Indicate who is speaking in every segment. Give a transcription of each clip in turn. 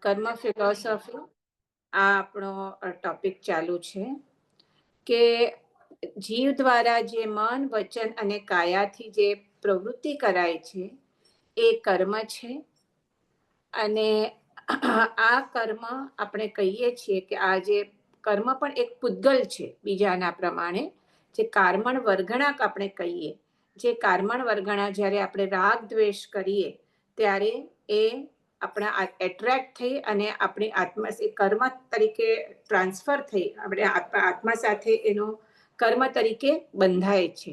Speaker 1: કર્મ ફિલોસોફી આ આપણો ટોપિક ચાલુ છે કે જીવ દ્વારા જે મન વચન અને કાયાથી જે પ્રવૃત્તિ કરાય છે એ કર્મ છે. અને આ કર્મ આપણે કહીએ છીએ કે આ જે કર્મ પણ એક પૂતગલ છે બીજાના પ્રમાણે, જે કાર્મણ વર્ગણાક આપણે કહીએ, જે કાર્મણ વર્ગણા જ્યારે આપણે રાગ દ્વેષ કરીએ ત્યારે એ આપણા એટ્રેક્ટ થઈ અને આપણી આત્મા એ કર્મ તરીકે ટ્રાન્સફર થઈ આપણે આત્મા સાથે એનો કર્મ તરીકે બંધાય છે.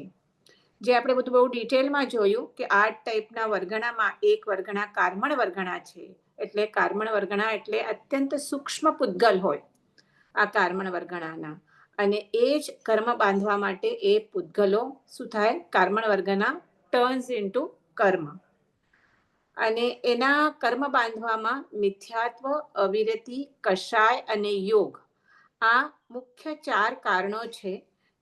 Speaker 1: જે આપણે બધું બહુ ડિટેલમાં જોયું કે 8 ટાઈપના વર્ગણામાં એક વર્ગણા કાર્મણ વર્ગણા છે. એટલે કાર્મણ વર્ગણા એટલે અત્યંત સૂક્ષ્મ પૂતગલ હોય આ કાર્મણ વર્ગણાના, અને એ જ કર્મ બાંધવા માટે એ પૂતગલો શું થાય, કાર્મણ વર્ગના ટર્ન્સ ઇન્ટુ કર્મ. અને એના કર્મ બાંધવામાં મિથ્યાત્વ, અવિરતિ, કષાય અને યોગ આ મુખ્ય 4 કારણો છે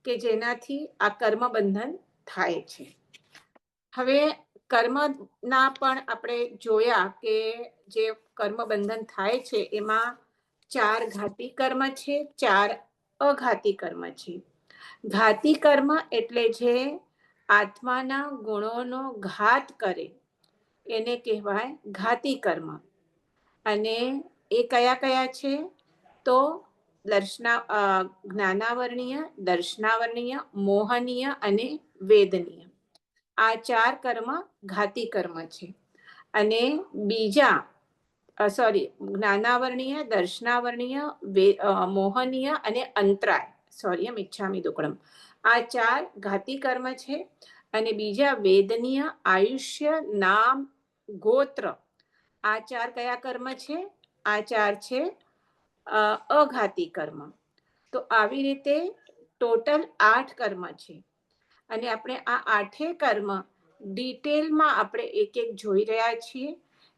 Speaker 1: કે જેનાથી આ કર્મ બંધન થાય છે. હવે કર્મના પણ આપણે જોયા કે જે કર્મ બંધન થાય છે એમાં 4 ઘાતી કર્મ છે, 4 અઘાતી કર્મ છે. ઘાતી કર્મ એટલે જે આત્માના ગુણોનો ઘાત કરે એને કહેવાય ઘાતી કર્મ. અને એ કયા કયા છે તો જ્ઞાનાવરણીય, દર્શનાવરણીય, મોહનીય અને વેદનીય. આ 4 કર્મ ઘાતી કર્મ છે. અને બીજા જ્ઞાનાવરણીય, દર્શનાવરણીય, મોહનીય અને અંતરાય મિચ્છામી દુક્કડમ આ 4 ઘાતી કર્મ છે. અને બીજા વેદનીય, આયુષ્ય, નામ, ગોત્ર આ 4 કયા કર્મ છે? આ 4 છે અઘાતી કર્મ. તો આવી રીતે ટોટલ 8 કર્મ છે. અને આપણે આ 8 કર્મ ડિટેલમાં આપણે એક એક જોઈ રહ્યા છીએ.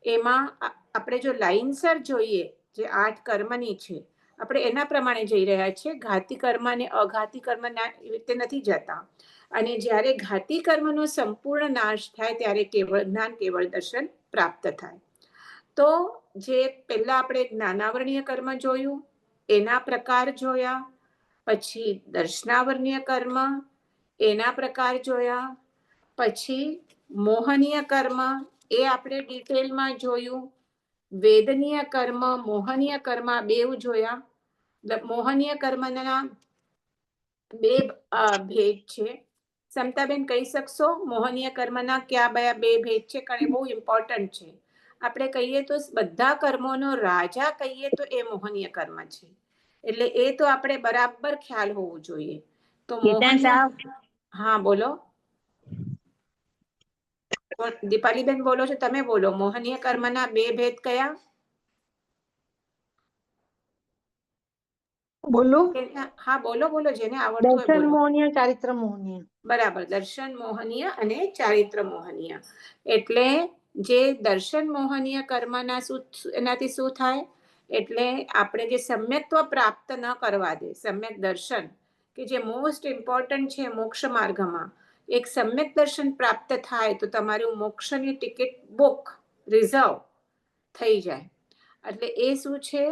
Speaker 1: એમાં આપણે જો લાઈનસર જોઈએ જે 8 કર્મની છે આપણે એના પ્રમાણે જઈ રહ્યા છીએ. ઘાતી કર્મ અને અઘાતી કર્મના રીતે નથી જતા. અને જ્યારે ઘાતી કર્મનો સંપૂર્ણ નાશ થાય ત્યારે કેવળ જ્ઞાન, કેવળ દર્શન પ્રાપ્ત થાય. તો જે પહેલા આપણે જ્ઞાનાવરણીય કર્મ જોયું, એના પ્રકાર જોયા, પછી દર્શનાવરણીય કર્મ એના પ્રકાર જોયા, પછી મોહનીય કર્મ એ આપણે ડિટેલમાં જોયું, વેદનીય કર્મ, મોહનીય કર્મ બેવ જોયા. મોહનીય કર્મના 2 ભેદ છે. સમતાબેન કહી શકશો મોહનીય કર્મના કયા 2 ભેદ છે? કારણ એ બહુ ઇમ્પોર્ટન્ટ છે. આપણે કહીએ તો બધા કર્મોનો રાજા કહીએ તો એ મોહનીય કર્મ છે. એટલે એ તો આપણે બરાબર ખ્યાલ હોવું જોઈએ. તો મોહનીય, હા બોલો દીપાલીબેન, બોલો છો તમે, બોલો મોહનીય કર્મના 2 ભેદ કયા?
Speaker 2: બોલો.
Speaker 1: હા બોલો બોલો, જેને આવડતું હોય
Speaker 2: દર્શન
Speaker 1: બોલો.
Speaker 2: મોહનીય, ચારિત્ર મોહનીય.
Speaker 1: બરાબર, દર્શન મોહનીય અને ચારિત્ર મોહનીય. એટલે જે દર્શન મોહનીય કર્મના એનાથી શું થાય? એટલે આપણે જે સમ્યક્ત્વ પ્રાપ્ત ન કરવા દે, સમ્યક દર્શન કે જે મોસ્ટ ઇમ્પોર્ટન્ટ છે મોક્ષ માર્ગમાં, એક સમ્યક દર્શન પ્રાપ્ત થાય તો તમારું મોક્ષની ટિકિટ બુક રિઝર્વ થઈ જાય. એટલે એ શું છે?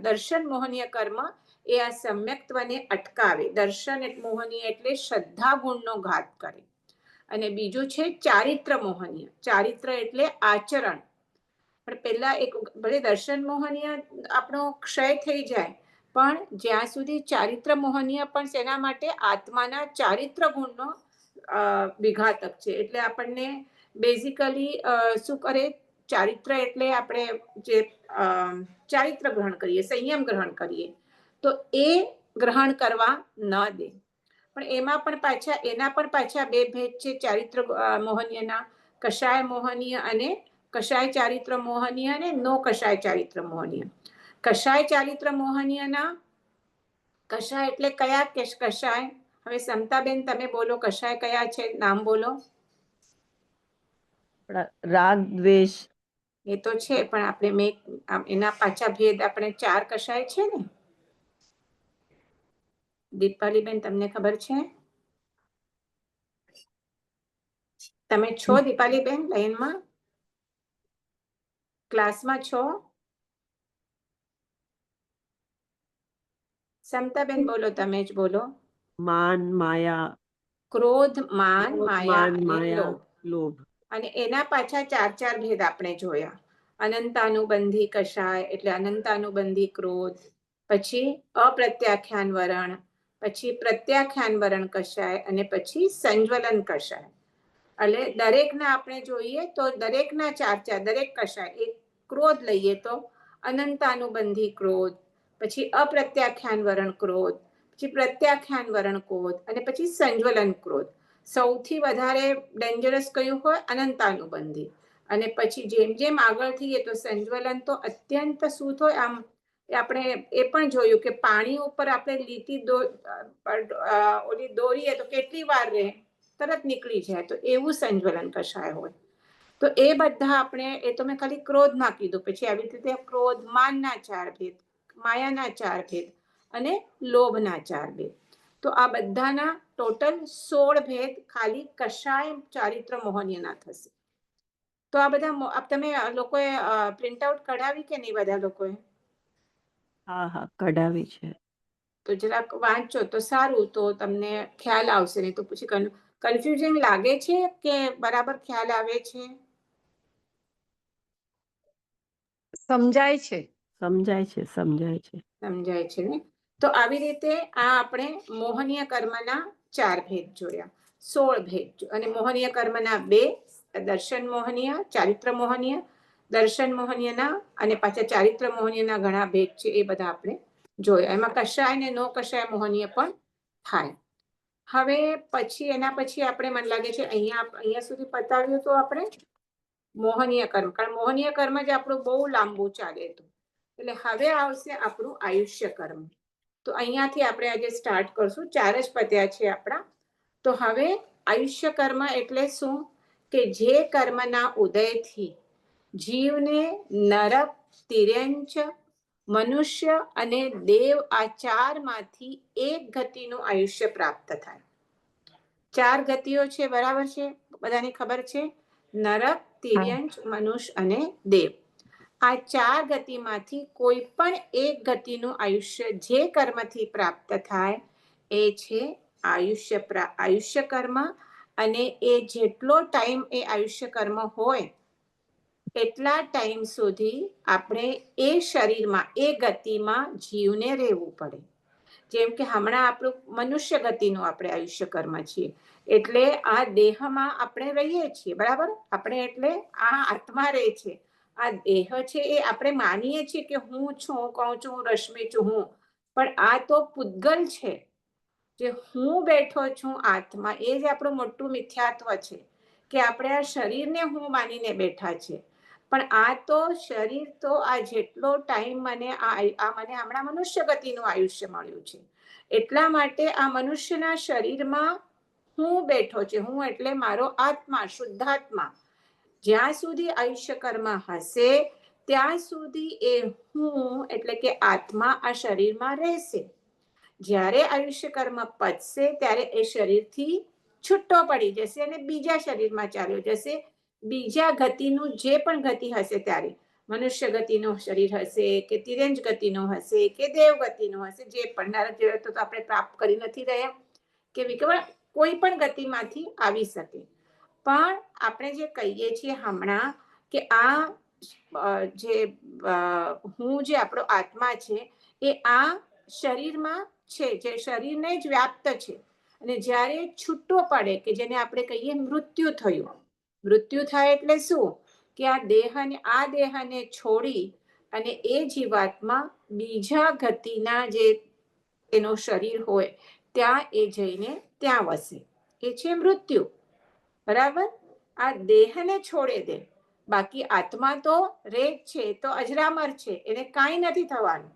Speaker 1: દર્શન મોહનીય કર્મ એ આ સમ્યક્ત્વને અટકાવે. દર્શન મોહનીય એટલે શ્રદ્ધા ગુણનો ઘાત કરે. અને બીજું છે ચારિત્ર મોહનીય. ચારિત્ર એટલે આચરણ. પણ પહેલા એક ભલે દર્શન મોહનીય આપણો ક્ષય થઈ જાય, પણ જ્યાં સુધી ચારિત્ર મોહનીય પણ શેના માટે? આત્માના ચારિત્ર ગુણનો વિઘાતક છે. એટલે આપણને બેઝિકલી શું કરે? ચારિત્ર એટલે આપણે જે ચારિત્ર ગ્રહણ કરીએ, સંયમ ગ્રહણ કરીએ, તો એ ગ્રહણ કરવા ન દે. પણ એના પણ પાછા 2 ભેદ છે ચારિત્ર મોહનીયના, કષાય મોહનીય અને કષાય ચારિત્ર મોહનીય અને નો કષાય ચારિત્ર મોહનીય. કષાય ચારિત્ર મોહનીયના કષાય એટલે કયા કષાય? હવે સમતાબેન તમે બોલો, કષાય કયા છે? નામ બોલો.
Speaker 2: રાગ દ્વેષ
Speaker 1: એ તો છે, પણ આપણે એના પાછા ભેદ આપણે 4 કષાય છે ને. દીપાલીબેન તમને ખબર છે? તમે છો દીપાલીબેન લાઈનમાં? ક્લાસમાં છો? સમતાબેન બોલો, તમે જ બોલો.
Speaker 3: માન, માયા,
Speaker 1: ક્રોધ, માન,
Speaker 3: ક્રોધ,
Speaker 1: માયા
Speaker 3: માન,
Speaker 1: અને
Speaker 3: માયા,
Speaker 1: લોભ.
Speaker 3: લોભ.
Speaker 1: અને એના પાછા ચાર ચાર ભેદ આપણે જોયા. અનંતાનુબંધી કષાય એટલે અનંતાનુબંધી ક્રોધ, પછી અપ્રત્યાખ્યાન વરણ, પછી પ્રત્યાખ્યાન વરણ કષાય અને પછી સંજ્વલન કષાય. એટલે દરેકના આપણે જોઈએ તો દરેકના ચાર ચાર, દરેક કષાય. એક ક્રોધ લઈએ તો અનંતાનુબંધી ક્રોધ, પછી અપ્રત્યાખ્યાન વરણ ક્રોધ, પછી પ્રત્યાખ્યાન વરણ ક્રોધ અને પછી સંજ્વલન ક્રોધ. સૌથી વધારે ડેન્જરસ કયું હોય? અનંતાનુબંધી. અને પછી જેમ જેમ આગળ થઈએ તો સંજ્વલન તો અત્યંત શું હોય, આમ આપણે એ પણ જોયું કે પાણી ઉપર આપણે લીટી ઓલી દોરીએ તો કેટલી વાર રહે, તરત નીકળી જાય. તો એવું સંજ્વલન કષાય હોય. તો એ બધા આપણે, એ તો મેં ખાલી ક્રોધમાં કીધું. પછી આવી રીતે ક્રોધ, માનના ચાર ભેદ, માયાના ચાર ભેદ અને લોભના ચાર ભેદ. તો આ બધાના ટોટલ 16 ભેદ ખાલી કષાય ચારિત્ર મોહનીયના થશે. તો આ બધા તમે લોકોએ પ્રિન્ટ આઉટ કઢાવી કે નહીં? બધા લોકોએ?
Speaker 3: હા હા, કઢાવી છે.
Speaker 1: તો જરાક વાંચો તો સારું, તો તમને ખ્યાલ આવશે. નહીં તો પછી કન્ફ્યુઝન લાગે છે કે બરાબર ખ્યાલ આવે છે?
Speaker 2: સમજાય છે.
Speaker 3: સમજાય છે, સમજાય છે.
Speaker 1: સમજાય છે ને? તો આવી રીતે આ આપણે મોહનીય કર્મના 4 ભેદ જોયા, 16 ભેદ. અને મોહનીય કર્મના 2, દર્શન મોહનીય, ચારિત્ર મોહનીય. દર્શન મોહનીયના અને પાછા ચારિત્ર મોહનીયના ઘણા ભેદ છે, એ બધા આપણે જોયા. એમાં કષાય ને નો કષાય મોહનીય પણ થાય. હવે પછી એના પછી આપણે, મને લાગે છે અહીંયા સુધી પતાવ્યું તો આપણે મોહનીય કર્મ. કારણ મોહનીય કર્મ જ આપણું બહુ લાંબુ ચાલે હતું. એટલે હવે આવશે આપણું આયુષ્ય કર્મ. તો અહીંયાથી આપણે આજે સ્ટાર્ટ કરશું. 4 જ પત્યા છે આપણા. તો હવે આયુષ્ય કર્મ એટલે શું? કે જે કર્મના ઉદયથી જીવને નરક, તિર્યંચ, મનુષ્ય અને દેવ આ 4 માંથી એક ગતિનું આયુષ્ય પ્રાપ્ત થાય. 4 ગતિઓ છે, બરાબર છે? બધાની ખબર છે? નરક, તિર્યંચ, મનુષ્ય અને દેવ. આ 4 ગતિમાંથી કોઈ પણ એક ગતિનું આયુષ્ય જે કર્મથી પ્રાપ્ત થાય એ છે આયુષ્ય કર્મ. અને એ જેટલો ટાઈમ એ આયુષ્ય કર્મ હોય એટલા ટાઈમ સુધી આપણે એ શરીરમાં, એ ગતિમાં જીવને રહેવું પડે. જેમ કે હમણાં આપણું મનુષ્ય ગતિનું આપણે આયુષ્ય કર્મ છીએ. એટલે આ દેહમાં આપણે રહીએ છીએ, બરાબર? આપણે એટલે આ આત્મા રહે છે. આ દેહ છે એ આપણે માનીએ છીએ કે હું છું, કહું છું, હું રશ્મિ છું, હું. પણ આ તો પૂતગલ છે. જે હું બેઠો છું આત્મા, એ જ આપણું મોટું મિથ્યાત્વ છે. કે આપણે આ શરીરને હું માનીને બેઠા છે. પણ આ તો શરીર તો આ જેટલો ટાઈમ મને હમણાં મનુષ્ય ગતિનું આયુષ્ય મળ્યું છે. એટલા માટે આ મનુષ્યના શરીરમાં હું બેઠો છે. હું એટલે મારો આત્મા, શુદ્ધાત્મા. જ્યાં સુધી આયુષ્ય કર્મ હશે ત્યાં સુધી એ હું એટલે કે આત્મા આ શરીરમાં રહેશે. જ્યારે આયુષ્ય કર્મ પતશે ત્યારે એ શરીરથી છૂટો પડી જશે અને બીજા શરીરમાં ચાલ્યો જશે. બીજા ગતિનું જે પણ ગતિ હશે ત્યારે, મનુષ્ય ગતિનું શરીર હશે કે તિર્યંચ ગતિનું હશે કે દેવ ગતિનું હશે, જે પણ. નરક જેવો તો આપણે પ્રાપ્ત કરી નથી રહ્યા કે કોઈ પણ ગતિમાંથી આવી શકે. પણ આપણે જે કહીએ છીએ હમણાં કે આ જે હું, જે આપણો આત્મા છે, એ આ શરીરમાં છે, જે શરીરને જ વ્યાપ્ત છે. અને જ્યારે છૂટો પડે, કે જેને આપણે કહીએ મૃત્યુ થયું. મૃત્યુ થાય એટલે શું? કે આ દેહને છોડી અને એ જીવાત્મા બીજા ગતિના જે એનું શરીર હોય ત્યાં એ જઈને ત્યાં વસે. એ છે મૃત્યુ, બરાબર? આ દેહને છોડે દે, બાકી આત્મા તો રે જ છે, તો અજરામર છે, એને કાંઈ નથી થવાનું.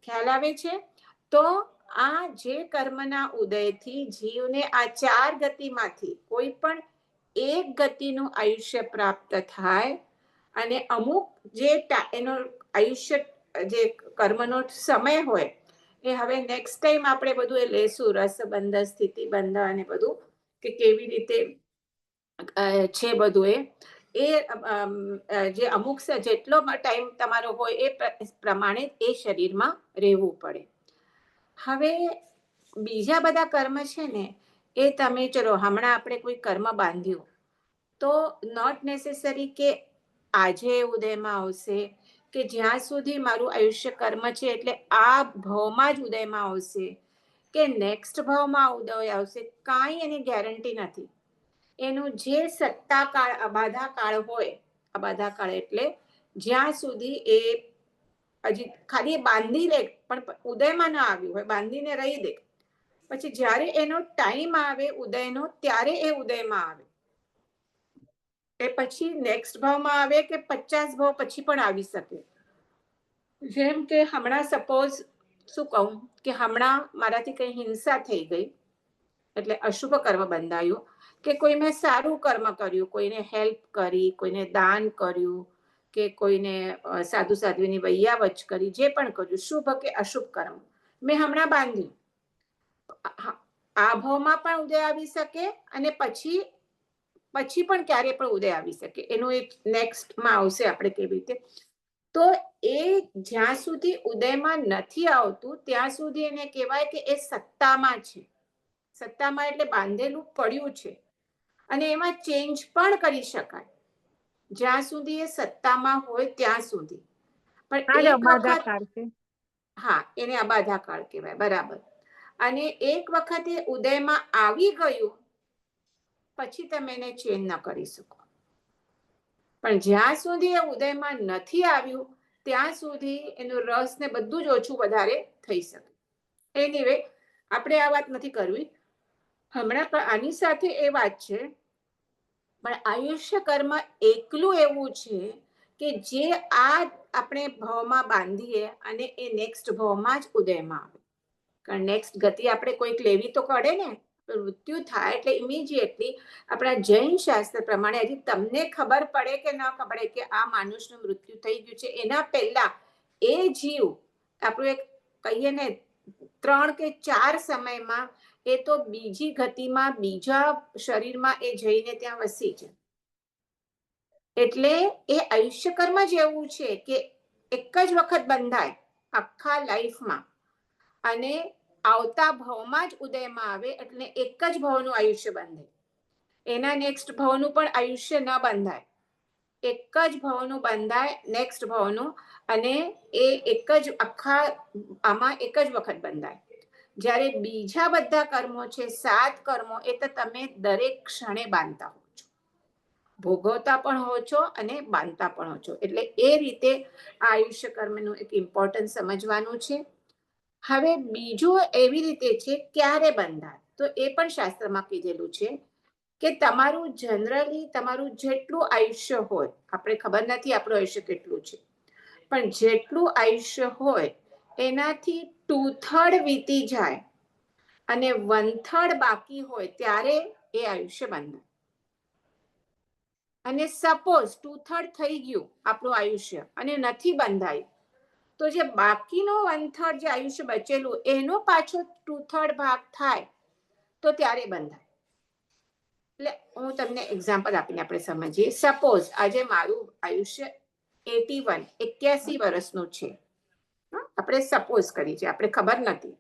Speaker 1: ખ્યાલ આવે છે? તો આ જે કર્મના ઉદયથી જીવને આ 4 ગતિમાંથી કોઈ પણ એક ગતિનું આયુષ્ય પ્રાપ્ત થાય. અને અમુક જે એનો આયુષ્ય, જે કર્મનો સમય હોય, એ હવે નેક્સ્ટ ટાઈમ આપણે બધું એ લેશું, રસબંધ, સ્થિતિબંધ અને બધું, કે કેવી રીતે છે બધું એ. એ જે અમુક જેટલો ટાઈમ તમારો હોય એ પ્રમાણે એ શરીરમાં રહેવું પડે. હવે બીજા બધા કર્મ છે ને એ તમે ચલો હમણાં આપણે કોઈ કર્મ બાંધ્યું તો નોટ નેસેસરી કે આજે ઉદયમાં આવશે કે જ્યાં સુધી મારું આયુષ્ય કર્મ છે એટલે આ ભાવમાં જ ઉદયમાં આવશે કે નેક્સ્ટ ભાવમાં ઉદય આવશે, કાંઈ એની ગેરંટી નથી. એનું જે સત્તા કાળ અબાધા કાળ હોય, અબાધા કાળ એટલે જ્યાં સુધી એ હજી ખાલી બાંધી લે પણ ઉદયમાં ના આવ્યું હોય, બાંધીને રહી દે, પછી જ્યારે એનો ટાઈમ આવે ઉદયનો ત્યારે એ ઉદયમાં આવે. એ પછી નેક્સ્ટ ભાવમાં આવે કે 50 ભાવ પછી પણ આવી શકે. જેમ કે હમણાં સપોઝ શું કહું કે હમણાં મારાથી કઈ હિંસા થઈ ગઈ એટલે અશુભ કર્મ બંધાયું કે કોઈ મેં સારું કર્મ કર્યું, કોઈને હેલ્પ કરી, કોઈને દાન કર્યું કે કોઈને સાધુ સાધ્વીની વૈયાવચ કરી, જે પણ કર્યું શુભ કે અશુભ કર્મ મેં હમણાં બાંધ્યું. આ ભાવમાં પણ ઉદય આવી શકે અને પછી પણ ક્યારે પણ ઉદય આવી શકે. એનું એક નેક્સ્ટમાં આવશે આપણે કેવી રીતે. તો એ જ્યાં સુધી ઉદયમાં નથી આવતું ત્યાં સુધી એને કહેવાય કે એ સત્તામાં છે. સત્તામાં એટલે બાંધેલું પડ્યું છે અને એમાં ચેન્જ પણ કરી શકાય જ્યાં સુધી એ સત્તામાં હોય ત્યાં સુધી. પણ એક વખત હા એને અબાધા કાળ કહેવાય, બરાબર. અને એક વખત એ ઉદયમાં આવી ગયું પછી તમે એને ચેન્જ ન કરી શકો. પણ જ્યાં સુધી એ ઉદયમાં નથી આવ્યું ત્યાં સુધી એનું રસ ને બધું જ ઓછું વધારે થઈ શકે. એનીવે આપણે આ વાત નથી કરવી હમણાં. આની સાથે એ વાત છે પણ આયુષ્ય કર્મ એકલું એવું છે કે જે આ આપણે ભાવમાં બાંધીએ અને એ નેક્સ્ટ ભાવમાં જ ઉદયમાં આવે. કારણ નેક્સ્ટ ગતિ આપણે કોઈક લેવી તો પડે ને. મૃત્યુ થાય એટલે ઇમિડિયેટલી આપણા જૈન શાસ્ત્ર પ્રમાણે હજી તમને ખબર પડે કે ન ખબર પડે કે આ માનુષનું મૃત્યુ થઈ ગયું છે એના પહેલા એ જીવ આપણું એક કહીએ ને 3 કે 4 સમયમાં એ તો બીજી ગતિમાં બીજા શરીરમાં એ જઈને ત્યાં વસી જાય. એટલે એ આયુષ્ય કર્મ જ એવું છે કે એક જ વખત બંધાય આખા લાઈફમાં અને આવતા ભાવમાં જ ઉદયમાં આવે એટલે એક જ ભાવનું આયુષ્ય બંધે. એના નેક્સ્ટ ભાવનું પણ આયુષ્ય ન બંધાય, એક જ ભાવનું બંધાય નેક્સ્ટ ભાવનું અને એ એક જ આખા આમાં એક જ વખત બંધાય. જ્યારે બીજા બધા કર્મો છે 7 કર્મો એ તો તમે દરેક ક્ષણે બાંધતા હો છો, ભોગવતા પણ હો છો અને બાંધતા પણ હો છો. એટલે એ રીતે આ આયુષ્ય કર્મનું એક ઇમ્પોર્ટન્સ સમજવાનું છે. હવે બીજું એવી રીતે છે ક્યારે બંધાય તો એ પણ શાસ્ત્રમાં કીધેલું છે કે તમારું જનરલી તમારું જેટલું આયુષ્ય હોય, આપણે ખબર નથી આપણું આયુષ્ય કેટલું છે, પણ જેટલું આયુષ્ય હોય એનાથી 2/3 વીતી જાય અને 1/3 બાકી હોય ત્યારે એ આયુષ્ય બંધાય. અને સપોઝ 2/3 થઈ ગયું આપણું આયુષ્ય અને નથી બંધાયું તો જે બાકીનો 1/3 જે આયુષ્ય બચેલું એનો પાછો 2/3 ભાગ થાય તો ત્યારે બંધાય. એટલે હું તમને એક્ઝામ્પલ આપીને આપણે સમજીએ. સપોઝ આજે મારું આયુષ્ય 81 વર્ષનું છે, આપણે સપોઝ કરી છે, આપણે ખબર નથી.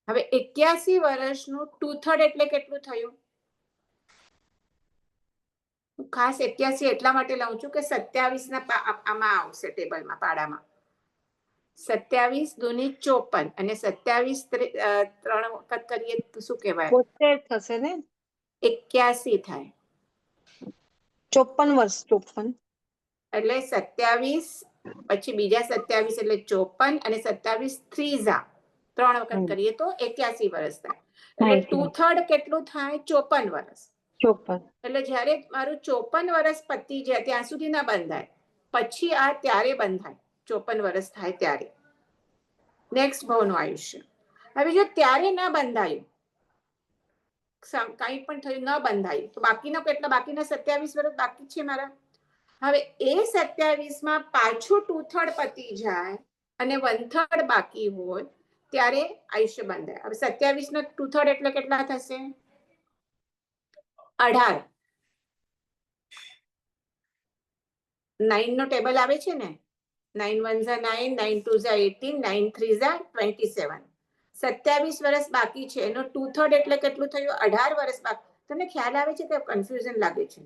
Speaker 1: હવે 81 વર્ષનું 2/3 એટલે કેટલું થયું? ખાસ 81 એટલા માટે લઉં છું કે 27 ના આમાં આવશે ટેબલમાં પાડામાં. 27 દુની 54 અને 27 3 વખત કરીએ તો શું કહેવાય?
Speaker 2: 72 થશે ને?
Speaker 1: 81 થાય.
Speaker 2: 54 વર્ષ 54
Speaker 1: એટલે 27 પછી બીજા 27 એટલે 54 અને 27 ત્રીજા 3 વખત કરીએ તો 81 વર્ષ થાય. એટલે 2/3 કેટલું થાય? 54 વર્ષ.
Speaker 2: 54.
Speaker 1: એટલે જ્યારે મારું 54 વર્ષ પતી જાય ત્યાં સુધી ના બંધાય, પછી આ ત્યારે બંધાય 54 વર્ષ થાય ત્યારે નેક્સ્ટ ભાવનું આયુષ્ય. હવે જો ત્યારે ના બંધાયું, કંઈ પણ થયું ન બંધાયું તો બાકીના કેટલા? બાકીના 27 વર્ષ બાકી છે મારા. હવે એ 27માં પાછું 2/3 પતી જાય અને 1/3 બાકી હોય ત્યારે આયુષ્ય બંધાય. હવે 27 નો 2/3 એટલે કેટલા થશે? 18. 9 નો ટેબલ આવે છે ને, 9 1 ઝા 9, 9 2 ઝા 18, 9 3 ઝા 27. 27 વર્ષ બાકી છે, એનો 2/3 એટલે કેટલું થયું? 18 વર્ષ બાકી. તમને ખ્યાલ આવે છે કે કન્ફ્યુઝન લાગે છે?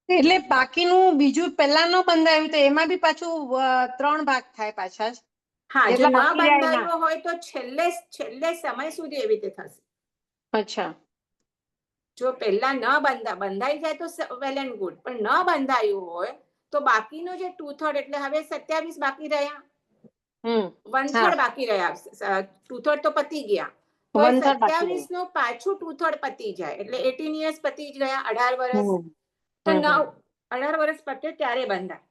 Speaker 2: એટલે બાકીનું બીજું પહેલા નો બંધાયું તો એમાં બી પાછું 3 ભાગ થાય પાછા જ.
Speaker 1: હા, જો
Speaker 2: જેટલા
Speaker 1: ન
Speaker 2: બાકી રહ્યા એના.
Speaker 1: બંધાયું હોય તો છેલ્લે સમય સુધી એવી રીતે થશે.
Speaker 2: અચ્છા.
Speaker 1: જો પહેલા બંધાઈ જાય તો વેલ એન્ડ ગુડ, પણ ન બંધાયું હોય તો બાકીનો જે 2/3 એટલે હવે 27 બાકી રહ્યા,
Speaker 2: હમ
Speaker 1: 1/3 બાકી રહ્યા, 2/3 તો પતી ગયા. તો
Speaker 2: 1/3 બાકી
Speaker 1: 27
Speaker 2: રહ્યું.
Speaker 1: નું પાછું 2/3 પતી જાય એટલે 18 years પતી જ ગયા, 18 વર્ષ. તો
Speaker 2: હમ
Speaker 1: 18 વર્ષ પતે ત્યારે બંધાય,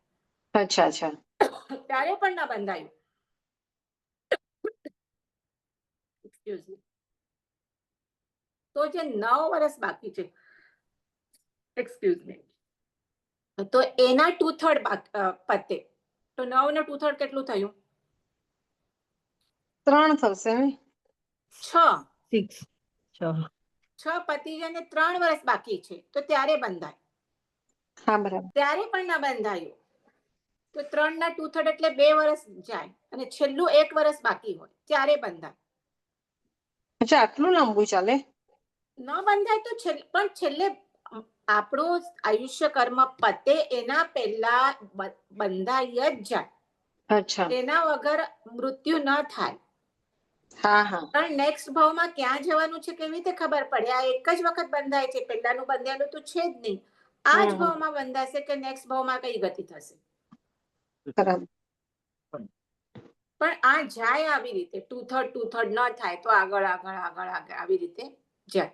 Speaker 2: અચ્છા અચ્છા.
Speaker 1: ત્યારે પણ ન બંધાયું. Excuse me. તો જે 9 વર્ષ બાકી છે, એક્સક્યુઝ મી, તો એના 2/3 પતે, તો 9 ને 2/3 કેટલું થયું?
Speaker 2: 3 થશે ને?
Speaker 1: 6.
Speaker 3: 6
Speaker 1: 6 પતી જાય ને 3 વર્ષ બાકી છે તો ત્યારે બંધાય.
Speaker 2: હા બરાબર.
Speaker 1: ત્યારે પણ ન બંધાયું તો 3 ના 2/3 એટલે 2 વર્ષ જાય અને છેલ્લું 1 વર્ષ બાકી હોય ત્યારે બંધાય.
Speaker 2: અચ્છા, આટલું લાંબુ ચાલે?
Speaker 1: ન બંધાય તો પણ છેલ્લે આપણું આયુષ્ય કર્મ પતે એના પહેલા બંધાય જ જાય.
Speaker 2: અચ્છા.
Speaker 1: એના વગર મૃત્યુ ન થાય.
Speaker 2: હા હા.
Speaker 1: પણ નેક્સ્ટ ભાવમાં ક્યાં જવાનું છે કેવી રીતે ખબર પડે? આ એક જ વખત બંધાય છે, પહેલાનું બંધાયેલું તો છે જ નહીં. આ જ ભાવમાં બંધાશે કે નેક્સ્ટ ભાવમાં કઈ ગતિ થશે.
Speaker 2: બરાબર.
Speaker 1: પણ આ જાય આવી રીતે 2/3 ન થાય તો આગળ આવી રીતે જાય.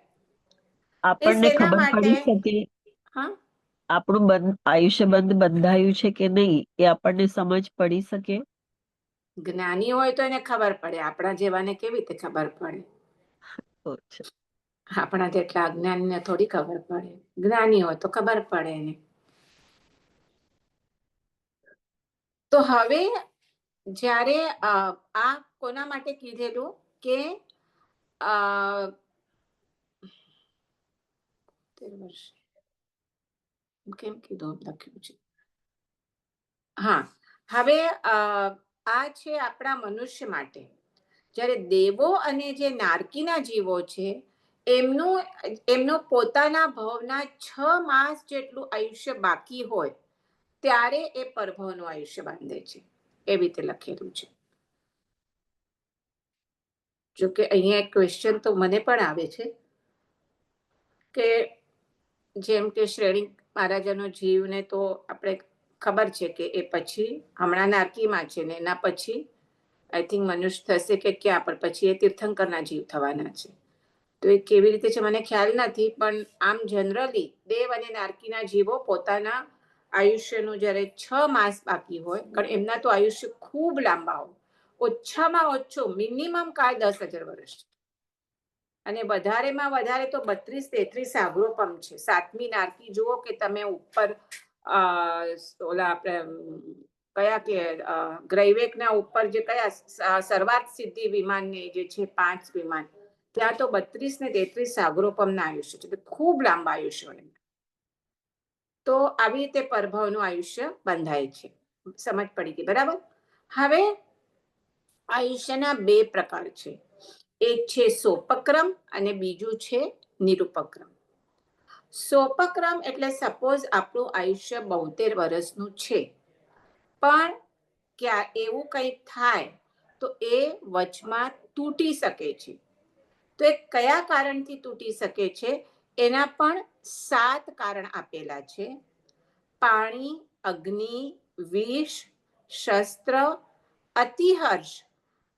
Speaker 3: આપણને
Speaker 1: શેના
Speaker 3: ખબર
Speaker 1: માટે?
Speaker 3: પડી શકે
Speaker 1: હા,
Speaker 3: આપણું આયુષ્ય બંધાયું છે કે નહીં એ આપણને સમજ પડી શકે?
Speaker 1: જ્ઞાની હોય તો એને ખબર પડે, આપણા જેવાને કેવી રીતે ખબર પડે?
Speaker 3: અચ્છા.
Speaker 1: આપણા જેટલા અજ્ઞાનીને થોડી ખબર પડે, જ્ઞાની હોય તો ખબર પડે એને. તો હવે જ્યારે આ કોના માટે કીધેલું કે 13 વર્ષ કેમ કીધું લખ્યું છે? હા, હવે આ છે આપણા મનુષ્ય માટે. જ્યારે દેવો અને જે નારકીના જીવો છે એમનો પોતાના ભવના 6 માસ જેટલું આયુષ્ય બાકી હોય ત્યારે એ પરભવનું આયુષ્ય બાંધે છે, એવી રીતે લખેલું છે. જોકે અહીંયા એક ક્વેશ્ચન તો મને પણ આવે છે કે જેમ કે શ્રેણી મહારાજાનો જીવને તો આપણે ખબર છે કે એ પછી હમણાં નારકીમાં છે ને એના પછી આઈ થિંક મનુષ્ય થશે કે ક્યાં, પણ પછી એ તીર્થંકરના જીવ થવાના છે. તો એ કેવી રીતે છે મને ખ્યાલ નથી, પણ આમ જનરલી દેવ અને નારકીના જીવો પોતાના આયુષ્યનું જ્યારે 6 માસ બાકી હોય, કારણ એમના તો આયુષ્ય ખૂબ લાંબા હોય, ઓછામાં ઓછો મિનિમમ કાળ 10,000 વર્ષ અને વધારેમાં વધારે તો 32-33 સાગરોપમ છે. 7મી નારકી જુઓ કે તમે ઉપર ઓલા આપણે કયા કે ગ્રૈવેકના ઉપર જે કયા સર્વાર્થ સિદ્ધિ વિમાન ને જે છે 5 વિમાન, ત્યાં તો 32 ને 33 સાગરોપમના આયુષ્ય છે, ખૂબ લાંબા આયુષ્ય. તો આવી રીતે પરભવનું આયુષ્ય બંધાય છે. સમજ પડી ગઈ? બરાબર. હવે આયુષ્યના 2 પ્રકાર છે, એક છે સોપક્રમ અને બીજું છે નિરૂપક્રમ. સોપક્રમ એટલે સપોઝ આપણું આયુષ્ય 72 વર્ષનું છે, પણ ક્યાં એવું કંઈક થાય તો એ વચમાં તૂટી શકે છે. તો એ કયા કારણથી તૂટી શકે છે એના પણ 7 કારણ આપેલા છે: પાણી, અગ્નિ, વિષ, શસ્ત્ર, અતિહર્ષ,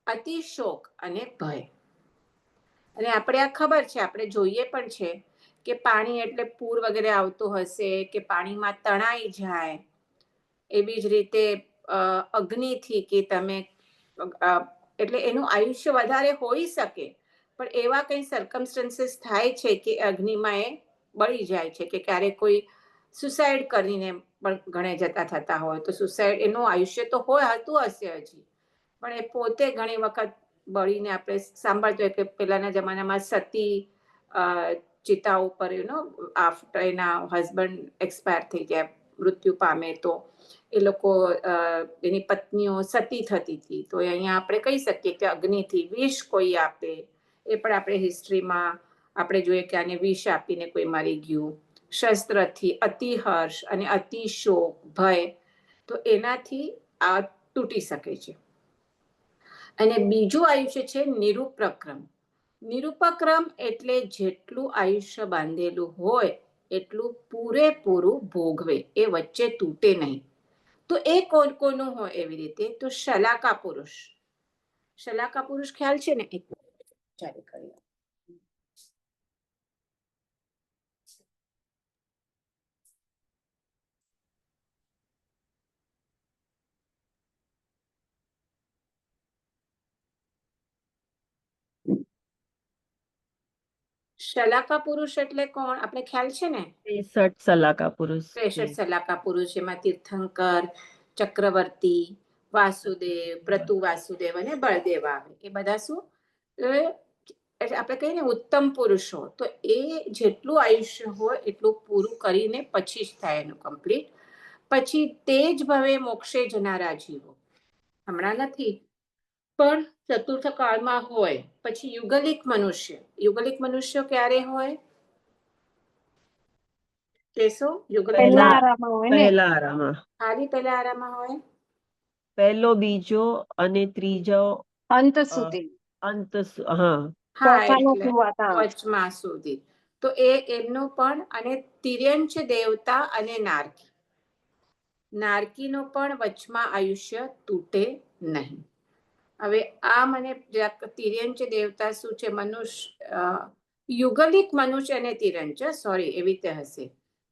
Speaker 1: અતિશોક અને ભય. અને આપણે આ ખબર છે, આપણે જોઈએ પણ છે કે પાણી એટલે પૂર વગેરે આવતું હશે કે પાણીમાં તણાઈ જાય. એવી જ રીતે અગ્નિથી કે તમે એટલે એનું આયુષ્ય વધારે હોઈ શકે, પણ એવા કંઈ સર્કમસ્ટન્સીસ થાય છે કે અગ્નિમાં એ બળી જાય છે, કે ક્યારેક કોઈ સુસાઇડ કરીને પણ ઘણે જતા થતા હોય તો સુસાઇડ એનું આયુષ્ય તો હતું હશે હજી, પણ એ પોતે ઘણી વખત બળીને આપણે સાંભળતો હોય કે પેલાના જમાનામાં સતી ચિતા ઉપર આફ્ટર એના હસબન્ડ એક્સપાયર થઈ ગયા મૃત્યુ પામે તો એ લોકો એની પત્નીઓ સતી થતી હતી, તો અહીંયા આપણે કહી શકીએ કે અગ્નિથી વિષ કોઈ આપે, એ પણ આપણે હિસ્ટ્રીમાં આપણે જોઈએ કે આને વિષ આપીને કોઈ મારી ગયું. શસ્ત્રથી અતિ હર્ષ અને અતિ શોક ભય, તો એનાથી આ તૂટી શકે છે. અને બીજું આયુષ્ય છે નિરૂપક્રમ. નિરૂપક્રમ એટલે જેટલું આયુષ્ય બાંધેલું હોય એટલું પૂરેપૂરું ભોગવે, એ વચ્ચે તૂટે નહીં. તો એ કોનું હોય એવી રીતે? તો શલાકા પુરુષ. શલાકા પુરુષ ખ્યાલ છે ને? ચાલે કરીએ. શલાકા પુરુષ એટલે કોણ? આપણે ખ્યાલ છે ને?
Speaker 3: 63 સલાકા પુરુષ.
Speaker 1: 63 સલાકા પુરુષ, જેમાં તીર્થંકર, ચક્રવર્તી, વાસુદેવ, પ્રતુ વાસુદેવ અને બળદેવ આવે. એ બધા શું આપણે કહીએ ને ઉત્તમ પુરુષો. તો એ જેટલું આયુષ્ય હોય એટલું પૂરું કરીને પછી જ થાય એનું કમ્પ્લીટ. પછી તે જ ભવે મોક્ષે જનારા જીવો. હમણાં નથી, પણ ચતુર્થ કાળમાં હોય. પછી યુગલિક મનુષ્ય. યુગલિક મનુષ્ય ક્યારે હોય? કેશો? યુગલિક
Speaker 2: પહેલા આરામાં હોય ને?
Speaker 3: પહેલા આરામાં.
Speaker 1: ખાલી પહેલા આરામાં હોય?
Speaker 3: પહેલો, બીજો અને ત્રીજો
Speaker 2: અંત સુધી.
Speaker 3: અંત હા.
Speaker 1: હા,
Speaker 2: ચોથાનો
Speaker 1: એટલે
Speaker 2: શરૂઆત, હા.
Speaker 1: વચમાં સુધી. તો એમનું પણ, અને તિર્યંચ દેવતા અને નારકી. નારકીનું પણ વચમાં આયુષ્ય તૂટે નહીં. હવે આ મને તિર્યંચ દેવતા શું છે? મનુષ્ય, યુગલિક મનુષ્ય અને તિર્યંચ, સોરી એવી રીતે હશે.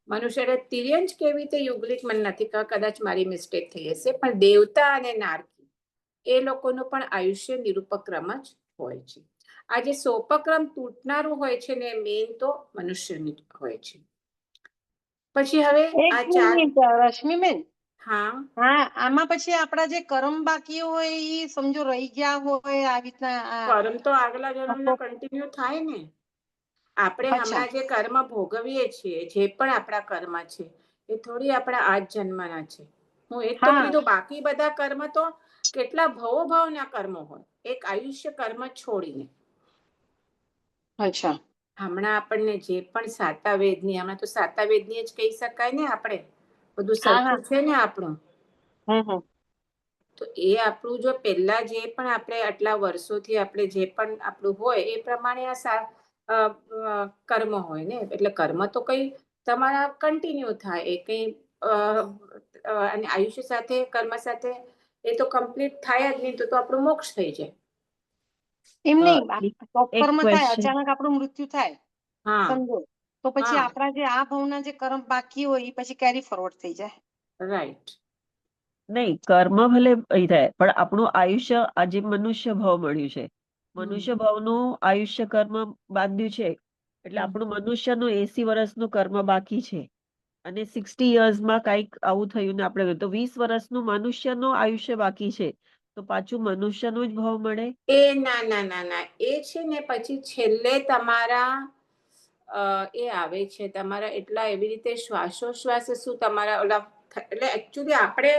Speaker 1: મનુષ્ય એટલે તિર્યંચ કેવી રીતે યુગલિક મને નથી ખબર, કદાચ મારી મિસ્ટેક થઈ હશે. પણ દેવતા અને નારકી એ લોકોનું પણ આયુષ્ય નિરૂપક્રમ જ હોય છે. આ જે સોપક્રમ તૂટનારું હોય છે ને, મેન તો મનુષ્યની હોય છે. પછી હવે આ
Speaker 2: એક
Speaker 1: ચાર,
Speaker 2: મિનિટ રશ્મિબેન.
Speaker 1: હા
Speaker 2: હા, આમાં પછી આપણા જે કર્મ બાકી હોય એ સમજો રહી ગયા હોય આવી રીતના.
Speaker 1: કર્મ તો આગલા જન્મના કન્ટિન્યુ થાય ને. આપણે
Speaker 2: અચ્છા.
Speaker 1: હમણાં જે કર્મ ભોગવીએ છીએ, જે પણ આપણા કર્મ છે, એ થોડી આપણા આજ જન્મના છે. હું એ તો
Speaker 2: હા.
Speaker 1: કીધું, બાકી બધા કર્મ તો કેટલા ભવો ભાવના કર્મો હોય, એક આયુષ્ય કર્મ છોડીને.
Speaker 2: અચ્છા.
Speaker 1: હમણાં આપણને જે પણ સાતા વેદની, હમણાં તો સાતા વેદની જ કહી શકાય ને આપણે, બધું
Speaker 2: હા, હા.
Speaker 1: સરખું છે ને આપણું. તો એ આપણું જો પહેલા જે પણ આપણે આટલા વર્ષોથી આપણે જે પણ આપણું હોય એ પ્રમાણે આ કર્મ હોય ને. એટલે કર્મ તો કઈ તમારા કન્ટિન્યુ થાય, એ કઈ અને આયુષ્ય સાથે કર્મ સાથે એ તો કમ્પ્લીટ થાય જ નહીં. તો આપણું મોક્ષ થઈ જાય.
Speaker 2: એમ નહીં,
Speaker 3: એક
Speaker 2: કર્મ થાય,
Speaker 3: ક્વેશ્ચન.
Speaker 2: અચાનક આપણું મૃત્યુ થાય,
Speaker 1: હા
Speaker 2: સમજો, તો પછી
Speaker 1: હા,
Speaker 2: આપણા જે આ ભાવના જે કર્મ બાકી હોય એ પછી કેરી ફોરવર્ડ થઈ જાય.
Speaker 1: રાઈટ.
Speaker 3: નહીં, કર્મ ભલે થાય, પણ આપણું આયુષ્ય આજે મનુષ્ય ભાવ મળ્યું છે. મનુષ્ય ભાવનું આયુષ્ય કર્મ બાંધ્યું છે. એટલે આપણું મનુષ્યનું 80 વર્ષનું કર્મ બાકી છે. અને 60 યર્સમાં કંઈક આવું થયું ને આપણે તો 20 વર્ષનું મનુષ્યનું આયુષ્ય બાકી છે. તો પાછું મનુષ્યનો જ ભાવ મળે?
Speaker 1: એ ના ના ના ના, એ છે ને પછી છેલ્લે તમારા એ આવે છે તમારા એટલા એવી રીતે શ્વાસોશ્વાસ શું તમારા ઓલા, એટલે એકચ્યુઅલી આપણે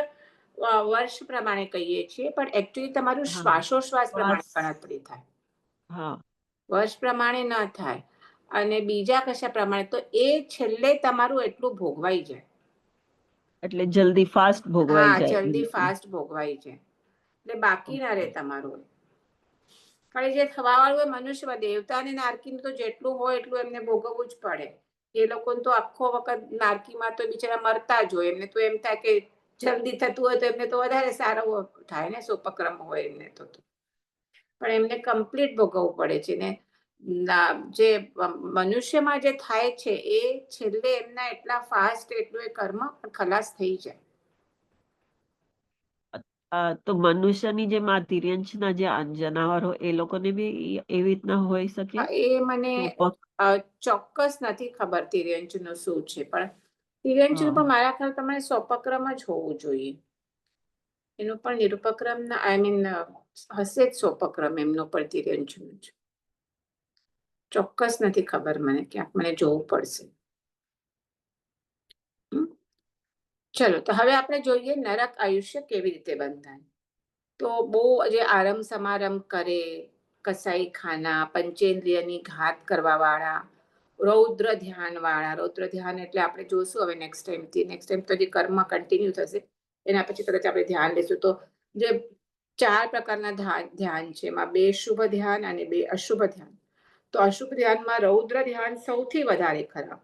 Speaker 1: વર્ષ પ્રમાણે કહીએ છીએ, પણ એકચ્યુઅલી તમારું
Speaker 3: હા,
Speaker 1: શ્વાસોશ્વાસ પ્રમાણે
Speaker 3: શ્વાસ.
Speaker 1: ગણતરી થાય,
Speaker 3: હા,
Speaker 1: વર્ષ પ્રમાણે ન થાય. અને બીજા કશા પ્રમાણે તો એ છેલ્લે તમારું એટલું ભોગવાઈ જાય.
Speaker 3: એટલે જલ્દી ફાસ્ટ ભોગવાઈ
Speaker 1: હા,
Speaker 3: જાય એ
Speaker 1: જલ્દી
Speaker 3: રીતે.
Speaker 1: ફાસ્ટ ભોગવાઈ જાય, એટલે બાકી ના રહે
Speaker 3: Okay.
Speaker 1: તમારું. પણ જે થવાવાળું હોય મનુષ્ય, દેવતા અને નારકીનું તો જેટલું હોય એટલું એમને ભોગવવું જ પડે. એ લોકોને તો આખો વખત નારકીમાં તો બિચારા મરતા જ હોય. એમને તો એમ થાય કે જલ્દી થતું હોય તો એમને તો વધારે સારું થાય ને, સોપક્રમ હોય એમને તો. પણ એમને કમ્પ્લીટ ભોગવવું પડે છે ને. જે મનુષ્યમાં જે થાય છે એ છેલ્લે એમના એટલા ફાસ્ટ એટલું એ કર્મ ખલાસ થઈ જાય.
Speaker 3: તો મનુષ્યની જે તિર્યંચના જે જનાવરો એ લોકોને બી એવી રીતના હોઈ શકે?
Speaker 1: એ મને ચોક્કસ નથી ખબર તિર્યંચનું શું છે, પણ તિર્યંચનું પણ મારા ખ્યાલ તમને સોપક્રમ જ હોવું જોઈએ. એનું પણ નિરૂપક્રમ આઈ મીન હશે જ સોપક્રમ એમનું પણ તિર્યંચનું જ. ચોક્કસ નથી ખબર મને, ક્યાંક મને જોવું પડશે. ચલો તો હવે આપણે જોઈએ નરક આયુષ્ય કેવી રીતે બંધાય. તો બહુ જે આરમ સમારંભ કરે, કસાઈ ખાના, પંચેન્દ્રિયની ઘાત કરવા વાળા, રૌદ્ર ધ્યાન વાળા. રૌદ્ર ધ્યાન એટલે આપણે જોશું હવે નેક્સ્ટ ટાઈમ તો જે કર્મ કન્ટિન્યુ થશે એના પછી કદાચ આપણે ધ્યાન લેશું. તો જે 4 પ્રકારના ધ્યાન છે એમાં 2 શુભ ધ્યાન અને 2 અશુભ ધ્યાન. તો અશુભ ધ્યાનમાં રૌદ્ર ધ્યાન સૌથી વધારે ખરાબ.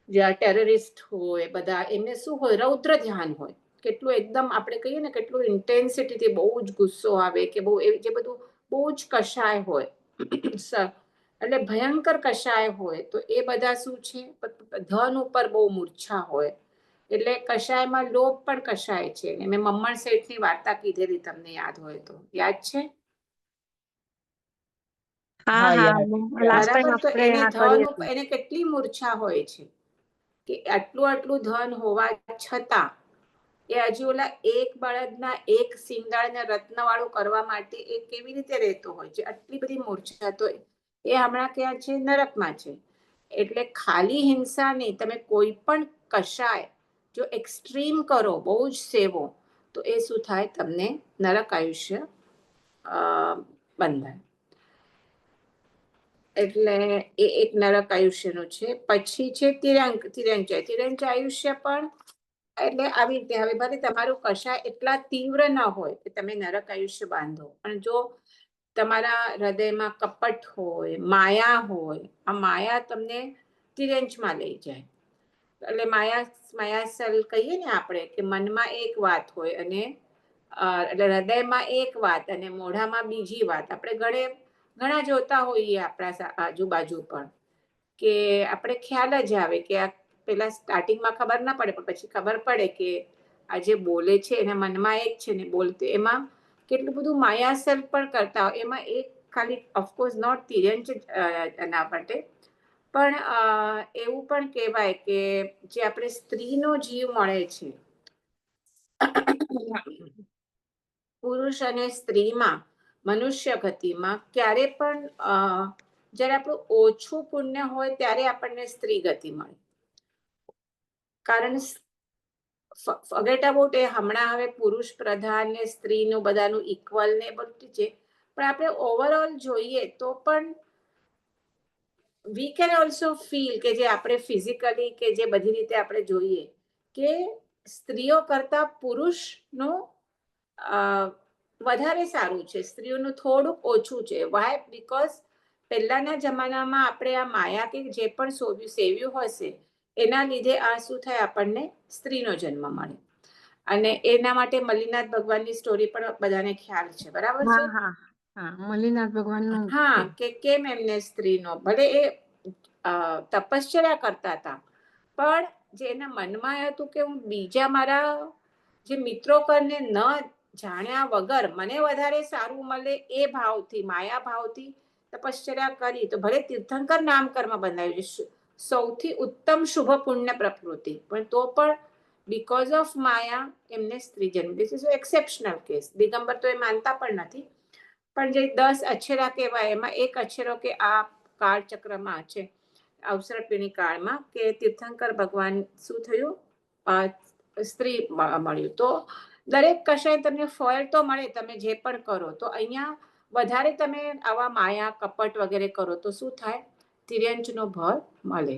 Speaker 1: જ્યાં ટેરરિસ્ટ હોય બધા એમને શું હોય, રૌદ્ર ધ્યાન હોય. કેટલું એકદમ આપણે કહીએ ને કેટલું ઇન્ટેન્સિટીથી બહુ જ ગુસ્સો આવે કે બહુ જે બધું બહુ જ કશાય હોય એટલે ભયંકર કશાય હોય. તો એ બધા શું છે, ધન ઉપર બહુ મૂર્છા હોય. એટલે કશાયમાં લોભ પણ કશાય છે. મેં મમ્મણ શેઠની વાર્તા કીધેલી, તમને યાદ હોય તો. યાદ છે?
Speaker 2: હા હા લાસ્ટ ટાઈમ
Speaker 1: બરાબર. તો
Speaker 2: આપણે
Speaker 1: એને
Speaker 2: આ
Speaker 1: ધન
Speaker 2: કરી
Speaker 1: ઉપર
Speaker 2: હતી.
Speaker 1: એને કેટલી મૂર્છા હોય છે કે આટલું ધન હોવા છતાં એ હજી ઓલા એક બળદના એક સિંગાળને રત્નવાળું કરવા માટે એ કેવી રીતે રહેતો હોય છે, આટલી બધી મૂર્છા. તો એ હમણાં ક્યાં છે, નરકમાં છે. એટલે ખાલી હિંસા નહીં, તમે કોઈ પણ કશાય જો એક્સ્ટ્રીમ કરો, બહુ જ સેવો, તો એ શું થાય, તમને નરક આયુષ્ય બંધાય. એટલે એ એક નરક આયુષ્યનું છે. પછી છે તિર્યંચય. તિર્યંચય આયુષ્ય પણ એટલે આવી રીતે, હવે ભલે તમારું કશાય એટલા તીવ્ર ન હોય કે તમે નરક આયુષ્ય બાંધો, પણ જો તમારા હૃદયમાં કપટ હોય, માયા હોય, આ માયા તમને તિર્યંચમાં લઈ જાય. એટલે માયાસલ કહીએ ને આપણે, કે મનમાં એક વાત હોય અને એટલે હૃદયમાં એક વાત અને મોઢામાં બીજી વાત. આપણે ઘણા જોતા હોઈએ આપણા આજુબાજુ પણ, કે આપણે ખ્યાલ જ આવે કે આ પેલા સ્ટાર્ટિંગમાં ખબર ના પડે, પણ પછી ખબર પડે કે આ જે બોલે છે એના મનમાં એક છે ને બોલતે એમાં કેટલું બધું માયાસર પણ કરતા હોય. એમાં એક ખાલી ઓફકોર્સ નોટ તિર્યંચ ના માટે, પણ એવું પણ કહેવાય કે જે આપણે સ્ત્રીનો જીવ મળે છે, પુરુષ અને સ્ત્રીમાં, મનુષ્ય ગતિમાં ક્યારે પણ જ્યારે આપણું ઓછું પુણ્ય હોય ત્યારે આપણને સ્ત્રી ગતિ મળે. કારણ ફોરગેટ અબાઉટ એ હમણાં હવે પુરુષ પ્રધાન ને સ્ત્રીનું બધાનું ઇક્વલ ને બધું છે, પણ આપણે ઓવરઓલ જોઈએ તો પણ વી કેન ઓલ્સો ફીલ કે જે આપણે ફિઝિકલી કે જે બધી રીતે આપણે જોઈએ કે સ્ત્રીઓ કરતા પુરુષનું વધારે સારું છે, સ્ત્રીઓનું થોડુંક ઓછું છે. વાય? બીકોઝ પહેલાના જમાનામાં આપણે આ માયા કે જે પણ સેવ્યું હશે એના લીધે આ શું થાય, આપણને સ્ત્રીનો જન્મ મળે. અને એના માટે મલ્લીનાથ ભગવાનની સ્ટોરી પણ બધાને ખ્યાલ છે, બરાબર છે?
Speaker 2: મલ્લીનાથ ભગવાનનું
Speaker 1: હા, કે કેમ એમને સ્ત્રીનો, ભલે એ તપશ્ચર્યા કરતા હતા, પણ જે એના મનમાં હતું કે હું બીજા મારા જે મિત્રો કરને ન જાણ્યા વગર મને વધારે સારું મળે એ ભાવથી, માયા ભાવથી તપશ્ચર્યા કરી. તો ભલે તીર્થંકર નામ કર્મ બંધાયું છે, સૌથી ઉત્તમ શુભ પુણ્ય પ્રકૃતિ, પણ તો પણ બીકોઝ ઓફ માયા એમને સ્ત્રી જન્મ. This is exceptional case. Digambar તો એ માનતા પણ નથી, પણ જે 10 અક્ષરા કહેવાય એમાં એક અક્ષરો કે આ કાળચક્રમાં છે, અવસરપીણી કાળમાં, કે તીર્થંકર ભગવાન શું થયું, સ્ત્રી મળ્યું. તો દરેક કશાય તમને ફળ તો મળે, તમે જે પણ કરો. તો અહીંયા વધારે તમે આવા માયા કપટ વગેરે કરો તો શું થાય, તિર્યંચનો ભર મળે.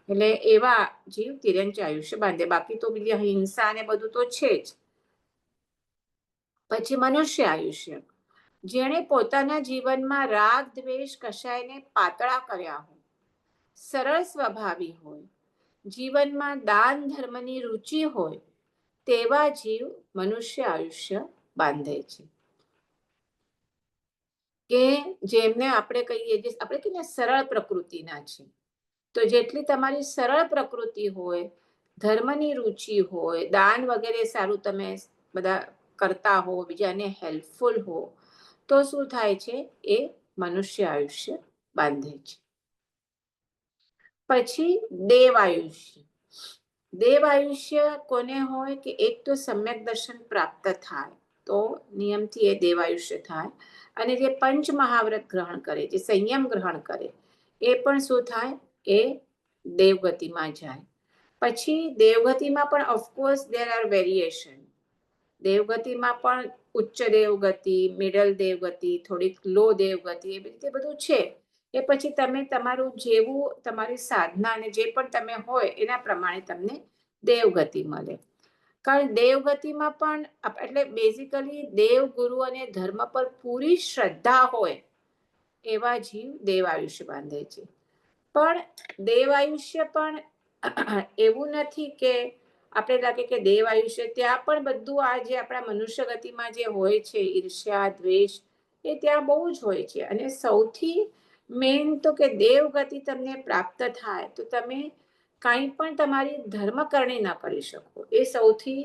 Speaker 1: એટલે એવા જીવ તિર્યંચ આયુષ્ય બાંધે. બાકી તો બીજી હિંસા ને બધું તો છે જ. પછી મનુષ્ય આયુષ્ય. જેણે પોતાના જીવનમાં રાગ દ્વેષ કશાયને પાતળા કર્યા હોય, સરળ સ્વભાવી હોય, જીવનમાં દાન ધર્મની રુચિ હોય, તેવા જીવ મનુષ્ય આયુષ્ય બાંધે છે. કે જેમને આપણે કહીએ, જે આપણે કહીએ સરળ પ્રકૃતિના છે. તો જેટલી તમારી સરળ પ્રકૃતિ હોય, ધર્મની રુચિ હોય, દાન વગેરે સારું તમે બધા કરતા હો, બીજાને હેલ્પફુલ હો, તો શું થાય છે, એ મનુષ્ય આયુષ્ય બાંધે છે. પછી દેવ આયુષ્ય. દેવ આયુષ્ય કોને હોય કે એક તો સમ્યક દર્શન પ્રાપ્ત થાય તો નિયમથી એ દેવ આયુષ્ય થાય. અને જે પંચ મહાવ્રત ગ્રહણ કરે, જે સંયમ ગ્રહણ કરે, એ પણ શું થાય, એ દેવગતિમાં જાય. પછી દેવગતિમાં પણ ઓફકોર્સ દેર આર વેરિએશન. દેવગતિમાં પણ ઉચ્ચ દેવગતિ, મિડલ દેવગતિ, થોડીક લો દેવગતિ, એવી રીતે બધું છે. એ પછી તમે તમારું જેવું તમારી સાધના અને જે પણ તમે હોય એના પ્રમાણે તમને દેવગતિ મળે. કારણ દેવગતિમાં પણ એટલે બેઝિકલી દેવ, ગુરુ અને ધર્મ પર પૂરી શ્રદ્ધા હોય એવા જીવ દેવ આયુષ્ય બાંધે છે. પણ દેવ આયુષ્ય પણ એવું નથી કે આપણે લાગે કે દેવ આયુષ્ય, ત્યાં પણ બધું આ જે આપણા મનુષ્ય ગતિમાં જે હોય છે, ઈર્ષ્યા, દ્વેષ, એ ત્યાં બહુ જ હોય છે. અને સૌથી મેન તો કે દેવ ગતિ તમને પ્રાપ્ત થાય તો તમે કાંઈ પણ તમારી ધર્મ કરણી ન કરી શકો. એ સૌથી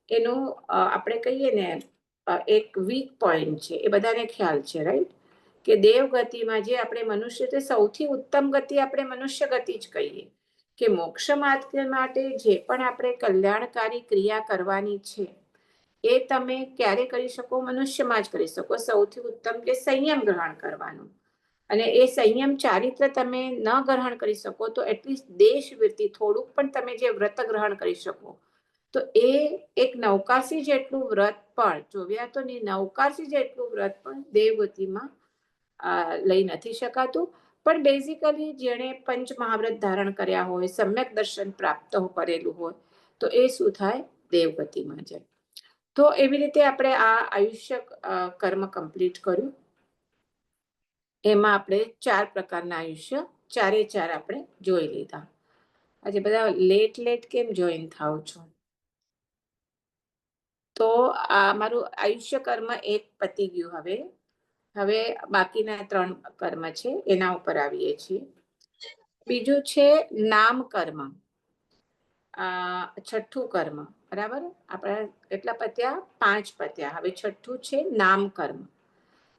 Speaker 1: એનું આપણે કહીએ ને એક વીક પોઈન્ટ છે. એ બધાને ખ્યાલ છે, રાઈટ? કે દેવ ગતિમાં જે આપણે મનુષ્ય, તે સૌથી ઉત્તમ ગતિ આપણે મનુષ્ય ગતિ જ કહીએ. કે મોક્ષ માટે જે પણ આપણે કલ્યાણકારી ક્રિયા કરવાની છે એ તમે ક્યારે કરી શકો? મનુષ્યમાં જ કરી શકો. સૌથી ઉત્તમ કે સંયમ ગ્રહણ કરવાનું. અને એ સંયમ ચારિત્ર તમે ન ગ્રહણ કરી શકો તો એટલીસ્ટ દેશવૃત્તિ થોડુંક પણ તમે જે વ્રત ગ્રહણ કરી શકો, તો એ એક નવકાશી જેટલું વ્રત પણ, જોવ્યા તો નહીં, નવકાશી જેટલું વ્રત પણ દેવગતિમાં લઈ નથી શકાતું. પણ બેઝિકલી જેણે પંચ મહાવ્રત ધારણ કર્યા હોય, સમ્યક દર્શન પ્રાપ્ત કરેલું હોય, તો એ શું થાય? દેવગતિમાં જાય. તો એવી રીતે આપણે આ આયુષ્ય કર્મ કમ્પ્લીટ કર્યું. એમાં આપણે 4 પ્રકારના આયુષ્ય, ચારે ચાર આપણે જોઈ લીધા. આજે બધા લેટ કેમ જોઈન થાવ છો? તો આ મારું આયુષ્ય કર્મ એક પતી ગયું. હવે બાકીના 3 કર્મ છે એના ઉપર આવીએ છીએ. બીજું છે નામ કર્મ, છઠ્ઠું કર્મ. બરાબર? આપણા કેટલા પત્યા? 5 પત્યા. હવે છઠ્ઠું છે નામ કર્મ.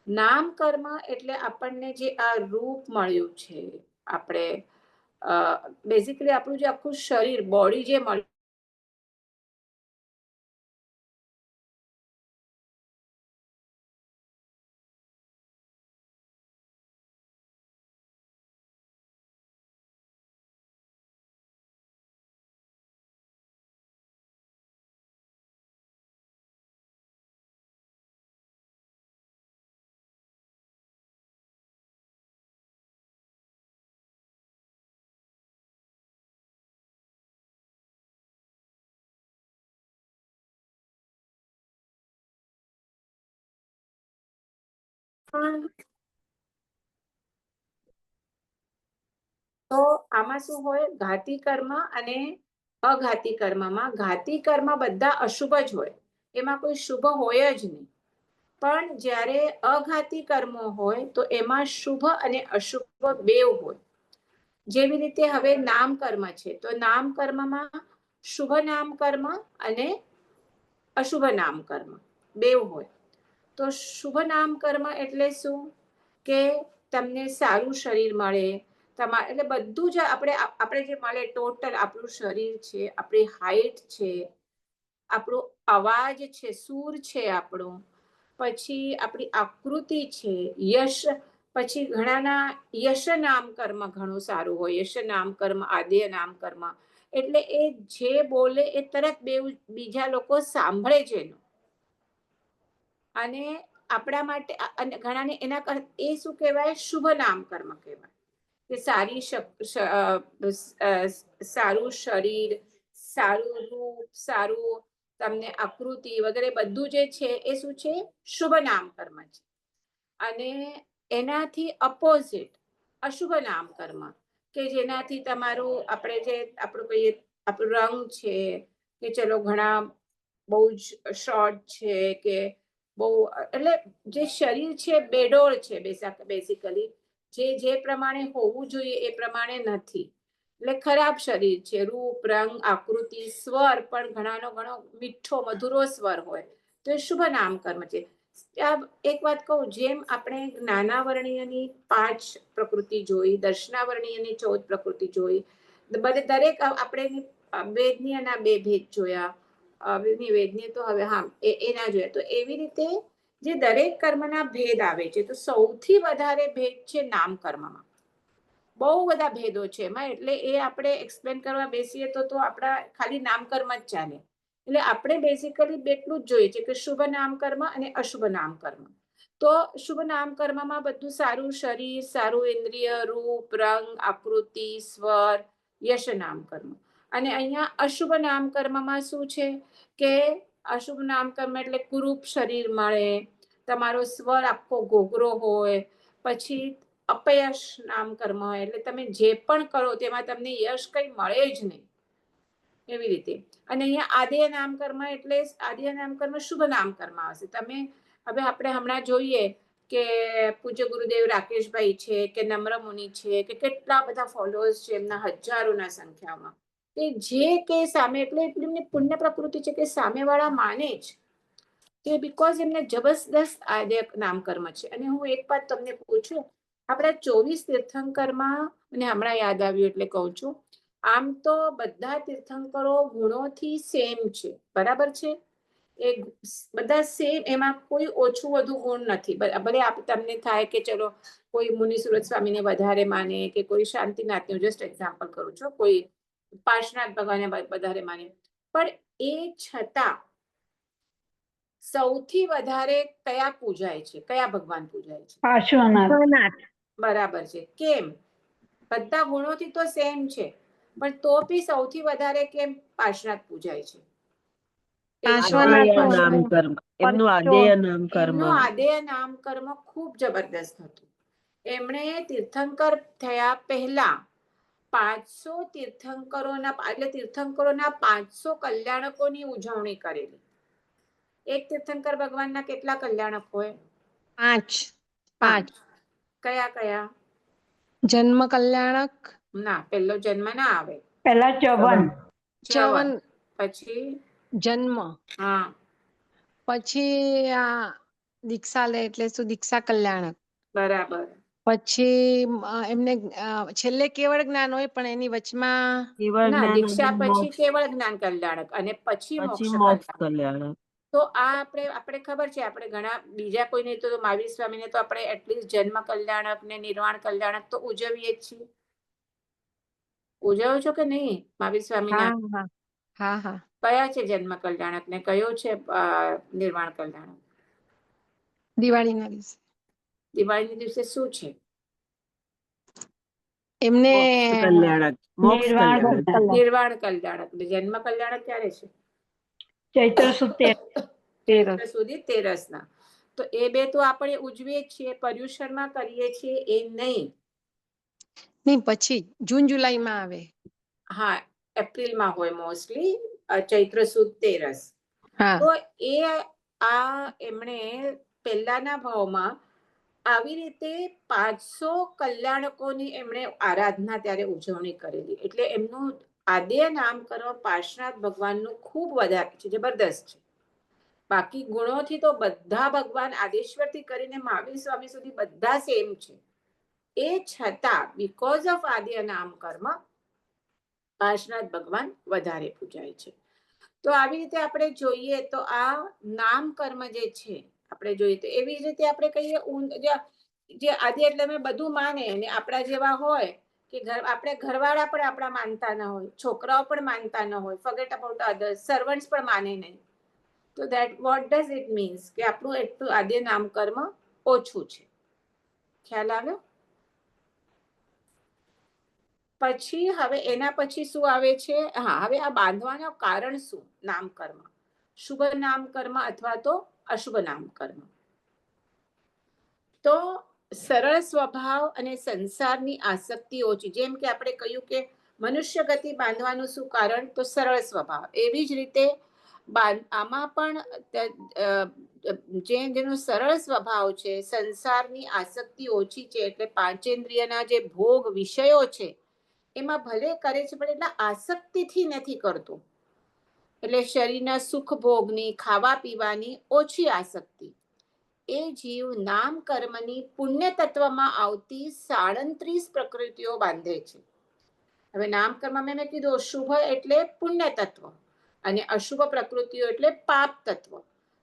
Speaker 1: નામ કર્મ એટલે આપણને જે આ રૂપ મળ્યું છે, આપણે બેઝિકલી આપણું જે આખું શરીર, બોડી જે મળ્યું, તો આમાં શું હોય? ઘાતી કર્મ અને અઘાતી કર્મમાં, ઘાતી કર્મ બધા અશુભ જ હોય, એમાં કોઈ શુભ હોય જ નહીં. પણ જ્યારે અઘાતી કર્મો હોય તો એમાં શુભ અને અશુભ બેવ હોય. જેવી રીતે હવે નામ કર્મ છે, તો નામ કર્મમાં શુભ નામ કર્મ અને અશુભ નામ કર્મ બેવ હોય. તો શુભ નામ કર્મ એટલે શું? કે તમને સારું શરીર મળે, એટલે બધું જ આપણે જે મળે ટોટલ, આપણું શરીર છે, આપણી હાઈટ છે, આપણો અવાજ છે, સૂર છે આપણો, પછી આપણી આકૃતિ છે, યશ, પછી ઘણાના યશ નામ કર્મ ઘણું સારું હોય. યશ નામ કર્મ, આદ્ય નામ કર્મ એટલે એ જે બોલે એ તરત બીજા લોકો સાંભળે છે એનું. અને આપણા માટે ઘણાને એના એ શું કહેવાય? શુભ નામ કર્મ કહેવાય. કે સારું શરીર, સારું રૂપ, સારું તમને આકૃતિ વગેરે બધું જે છે એ શું છે? શુભ નામ કર્મ છે. અને એનાથી અપોઝિટ અશુભ નામ કર્મ, કે જેનાથી તમારું, આપણે જે આપણું કહીએ, આપણું રંગ છે, કે ચલો ઘણા બહુ જ શોર્ટ છે, કે બહુ, એટલે જે શરીર છે બેડોળ છે બેઝિકલી, જે પ્રમાણે હોવું જોઈએ એ પ્રમાણે નથી, એટલે ખરાબ શરીર છે. રૂપ, રંગ, આકૃતિ, સ્વર પણ ઘણાનો ઘણો મીઠો મધુરો સ્વર હોય, તો એ શુભ નામ કર્મ છે. એક વાત કહું, જેમ આપણે જ્ઞાનાવર્ણીયની 5 પ્રકૃતિ જોઈ, દર્શનાવર્ણીયની 14 પ્રકૃતિ જોઈ, દરેક આપણે વેદનીયના 2 ભેદ જોયા, વેદનીય તો હવે એના જોયા. તો એવી રીતે જે દરેક કર્મના ભેદ આવે છે, તો સૌથી વધારે ભેદ છે નામ કર્મમાં. બહુ બધા ભેદો છે એમાં, એટલે એ આપણે એક્સપ્લેન કરવા બેસીએ તો આપણા ખાલી નામકર્મ જ ચાલે. એટલે આપણે બેઝિકલી એટલું જ જોઈએ છે કે શુભ નામકર્મ અને અશુભ નામકર્મ. તો શુભ નામકર્મમાં બધું સારું શરીર, સારું ઇન્દ્રિય, રૂપ, રંગ, આકૃતિ, સ્વર, યશ નામકર્મ. અને અહીંયા અશુભ નામકર્મમાં શું છે કે અશુભ નામકર્મ એટલે કુરૂપ શરીર મળે, તમારો સ્વર આખો ઘોઘરો હોય, પછી અપયશ નામકર્મ હોય એટલે તમે જે પણ કરો તેમાં તમને યશ કઈ મળે જ નહીં, એવી રીતે. અને અહીંયા આદ્ય નામકર્મ એટલે આદ્ય નામકર્મ શુભ નામકર્મ આવશે. તમે હવે આપણે હમણાં જોઈએ કે પૂજ્ય ગુરુદેવ રાકેશભાઈ છે કે નમ્ર મુનિ છે કે કેટલા બધા ફોલોઅર્સ છે એમના હજારોના સંખ્યામાં, કે જે કે સામે એટલે એમની પુણ્ય પ્રકૃતિ છે કે સામેવાળા માને જ, કે બીકોઝ એમને જબરદસ્ત આદ્ય નામકર્મ છે. અને હું એક વાત તમને પૂછું, આપણા 24 તીર્થંકરમાં મને હમણાં યાદ આવ્યું એટલે કહું છું, આમ તો બધા તીર્થંકરો ગુણોથી સેમ છે, બરાબર છે, એ બધા સેમ, એમાં કોઈ ઓછું વધુ ગુણ નથી. ભલે તમને થાય કે ચલો કોઈ મુનિ સુરત સ્વામીને વધારે માને કે કોઈ શાંતિનાથનું, જસ્ટ એક્ઝામ્પલ કરું છું, કોઈ પાર્શનાથ ભગવાનને વધારે માને, પણ એ છતાં સૌથી વધારે કયા પૂજાય છે, કયા ભગવાન પૂજાય છે?
Speaker 2: પાર્શ્વનાથ.
Speaker 1: બરાબર છે. કેમ? બધા ગુણોથી તો સેમ છે, પણ તો બી સૌથી વધારે કેમ પાર્શનાથ પૂજાય છે?
Speaker 3: આદ્ય નામકર્મ, એમનું આદ્ય નામકર્મ.
Speaker 1: એમનું આદ્ય નામકર્મ ખૂબ જબરદસ્ત હતું. એમણે તીર્થંકર થયા પહેલા 500 તીર્થંકરોના, એટલે તીર્થંકરોના 500 કલ્યાણકોની ઉજવણી કરેલી. એક તીર્થંકર ભગવાનના કેટલા કલ્યાણક હોય?
Speaker 2: 5.
Speaker 1: કયા કયા?
Speaker 2: જન્મ કલ્યાણક.
Speaker 1: ના, પહેલો જન્મ ના આવે.
Speaker 2: પહેલા 54.
Speaker 1: પછી
Speaker 2: જન્મ.
Speaker 1: હા,
Speaker 2: પછી આ દીક્ષા લે એટલે શું, દીક્ષા કલ્યાણક.
Speaker 1: બરાબર.
Speaker 2: પછી એમને છેલ્લે કેવળ જ્ઞાન હોય પણ એની વચમાં
Speaker 3: કેવળ
Speaker 1: ના,
Speaker 3: જ્ઞાન
Speaker 1: દીક્ષા
Speaker 3: અને
Speaker 1: પછી
Speaker 3: મોક્ષ,
Speaker 1: કેવળ જ્ઞાન કલ્યાણક અને પછી
Speaker 3: પછી
Speaker 1: મોક્ષ
Speaker 3: મોક્ષ
Speaker 1: કલ્યાણક.
Speaker 3: કલ્યાણ.
Speaker 1: તો આ આપણે ખબર છે, આપણે ઘણા બીજા કોઈને તો મહાવીર સ્વામીને તો આપણે એટલીસ્ટ જન્મ કલ્યાણક ને નિર્વાણ કલ્યાણક તો ઉજવીએ જ છીએ. ઉજવો છો કે નહીં મહાવીર સ્વામીના?
Speaker 2: હા.
Speaker 1: કયા છે જન્મ કલ્યાણક ને કયો છે નિર્વાણ કલ્યાણક?
Speaker 2: દિવાળીના દિવસે.
Speaker 1: દિવાળીના દિવસે શું છે?
Speaker 2: એમને
Speaker 3: મોક્ષ કલ્યાણક, મોક્ષ કલ્યાણક.
Speaker 1: નિર્વાણ કલ્યાણક. જન્મ કલ્યાણક ક્યારે છે?
Speaker 2: ચૈત્ર સુદ 13
Speaker 1: સુધી 13ના. તો એ બે તો આપણે ઉજવીએ જ છીએ, પર્યુષણમાં કરીએ છીએ એ નહીં.
Speaker 2: પછી જૂન જુલાઈમાં આવે.
Speaker 1: હા, એપ્રિલમાં હોય મોસ્ટલી, ચૈત્ર સુદ 13. તો એ એમણે પહેલાના ભાવમાં આવી રીતે 500 કલ્યાણકોની એમણે આરાધના ત્યારે ઉજવણી કરેલી. એટલે એમનું આદ્ય નામકર્મ પાર્શનાથ ભગવાનનું ખૂબ વધારે છે, જબરદસ્ત છે. બાકી ગુણોથી તો બધા ભગવાન આદેશ્વરથી કરીને મહાવીર સ્વામી સુધી બધા સેમ છે. એ છતાં બીકોઝ ઓફ આદ્ય નામકર્મ પાર્શનાથ ભગવાન વધારે પૂજાય છે. તો આવી રીતે આપણે જોઈએ તો આ નામકર્મ જે છે, આપણે જોઈએ તો એવી જ રીતે આપણે કહીએ જે આદ્ય એટલે અમે બધું માને, અને આપણા જેવા હોય કે આપણે ઘરવાળા પણ આપણા માનતા ન હોય, છોકરાઓ પણ માનતા ન હોય, ફોરગેટ અબાઉટ અધર્સ, સર્વન્ટ્સ પણ માને નહીં. તો that what does it means કે આપણું એટલું આદ્ય નામકર્મ ઓછું છે. ખ્યાલ આવ્યો? પછી હવે એના પછી શું આવે છે? હા, હવે આ બાંધવાનું કારણ શું? નામકર્મ, શુભ નામકર્મ અથવા તો અશુભ નામકર્મ. તો સરળ સ્વભાવ અને સંસારની આસક્તિ ઓછી. જેમ કે આપણે કહ્યું કે મનુષ્ય ગતિ બાંધવાનું શું કારણ? તો સરળ સ્વભાવ. એવી જ રીતે આમાં પણ જેનો સરળ સ્વભાવ છે, સંસારની આસક્તિ ઓછી છે, એટલે પાંચેન્દ્રિયના જે ભોગ વિષયો છે એમાં ભલે કરે છે પણ એટલા આસક્તિથી નથી કરતો. એટલે શરીરના સુખ ભોગની, ખાવા પીવાની ઓછી આસક્તિ. એ જીવ નામ કર્મની પુણ્ય તત્વમાં આવતી 37 પ્રકૃતિઓ બાંધે છે. હવે નામ કર્મમાં મેં કીધું શુભ એટલે પુણ્ય તત્વ અને અશુભ પ્રકૃતિઓ એટલે પાપ તત્વ.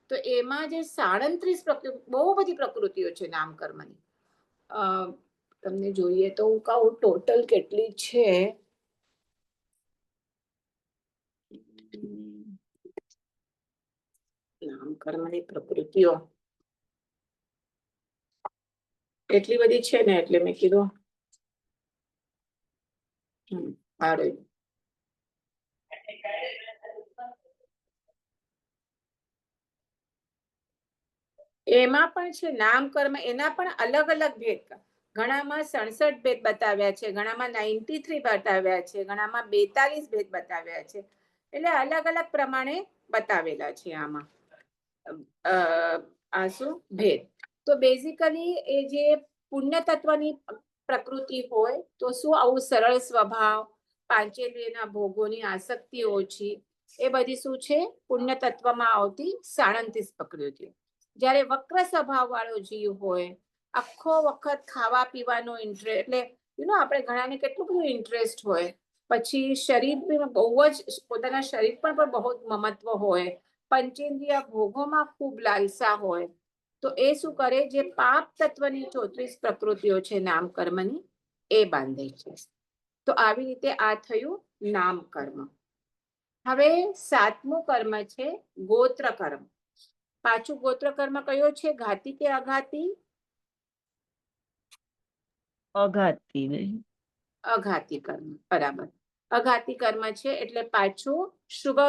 Speaker 1: તો એમાં જે 37 પ્રકૃતિ, બહુ બધી પ્રકૃતિઓ છે નામ કર્મની. તમને જોઈએ તો હું કહું ટોટલ કેટલી છે. નામકર્મની પ્રકૃતિઓ એટલી બધી છે ને, એટલે મેં કીધું આ રહ્યું. એમાં પણ છે નામકર્મ, એના પણ અલગ અલગ ભેદ. ઘણામાં 67 ભેદ બતાવ્યા છે, ઘણામાં 93 બતાવ્યા છે, ઘણામાં 42 ભેદ બતાવ્યા છે. એટલે અલગ અલગ પ્રમાણે બતાવેલા છે આમાં આ શું ભેદ. તો બેઝિકલી એ જે પુણ્ય તત્વની પ્રકૃતિ હોય તો શું આવું સરળ સ્વભાવ, પાંચેન્દ્રિયના ભોગોની આસક્તિ ઓછી, એ બધી શું છે પુણ્ય તત્વમાં આવતી 37 પ્રકૃતિ. જ્યારે વક્ર સ્વભાવ વાળો જીવ હોય, આખો વખત ખાવા પીવાનો ઇન્ટરેસ્ટ, એટલે આપણે ઘણાને કેટલું બધું ઇન્ટરેસ્ટ હોય, પછી શરીર બહુ જ પોતાના શરીર પર પણ બહુ મમત્વ હોય, પંચેન્દ્રિય ભોગોમાં ખૂબ લાલસા હોય, તો એ શું કરે, જે પાપ તત્વની 34 પ્રકૃતિઓ છે નામકર્મની, એ બાંધે છે. તો આવી રીતે આ થયું નામકર્મ. હવે 7મું કર્મ છે ગોત્ર કર્મ. પાછું ગોત્ર કર્મ કયો છે, ઘાતી કે અઘાતી?
Speaker 3: અઘાતી નહીં.
Speaker 1: અઘાતી કર્મ, બરાબર. અઘાતી કર્મ છે એટલે પાછું શુભ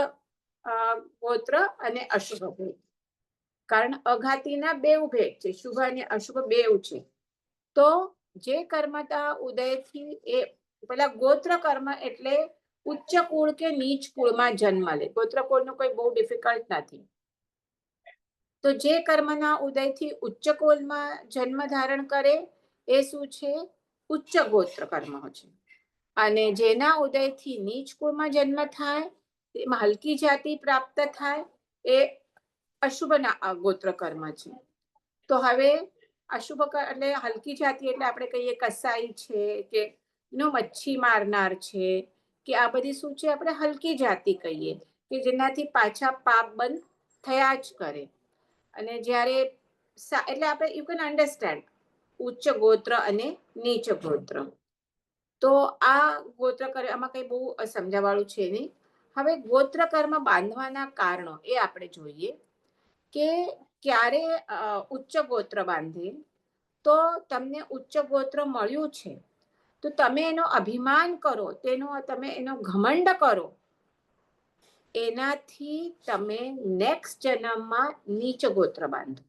Speaker 1: ગોત્ર અને અશુભ ભેદ. કારણ અઘાતીના બેવ ભેદ છે, શુભ અને અશુભ બેવ છે. તો જે કર્મતા ઉદયથી એ પેલા ગોત્ર કર્મ એટલે ઉચ્ચ કુળ કે નીચ કુળમાં જન્મ લે. ગોત્ર કુળનું કોઈ બહુ ડિફિકલ્ટ નથી. તો જે કર્મના ઉદયથી ઉચ્ચ કુળમાં જન્મ ધારણ કરે એ શું છે, ઉચ્ચ ગોત્ર કર્મ છે. અને જેના ઉદયથી નીચ કુળમાં જન્મ થાય, એમાં હલકી જાતિ પ્રાપ્ત થાય, એ અશુભ ગોત્ર કર્મ છે. તો હવે અશુભ એટલે હલકી જાતિ એટલે આપણે કહીએ કસાઈ છે કે મચ્છી મારનાર છે, કે આ બધી શું છે આપણે હલકી જાતિ કહીએ, કે જેનાથી પાછા પાપ બંધ થયા જ કરે. અને જ્યારે એટલે આપણે યુ કેન અન્ડરસ્ટેન્ડ ઉચ્ચ ગોત્ર અને નીચ ગોત્ર. તો આ ગોત્ર કર્મ આમાં કઈ બહુ સમજાવવાળું છે નહીં. હવે ગોત્ર કર્મ બાંધવાના કારણો એ આપણે જોઈએ કે ક્યારે ઉચ્ચ ગોત્ર બાંધે, તો તમને ઉચ્ચ ગોત્ર મળ્યું છે તો તમે એનો અભિમાન કરો, તમે એનો ઘમંડ કરો, એનાથી તમે નેક્સ્ટ જન્મમાં નીચ ગોત્ર બાંધો.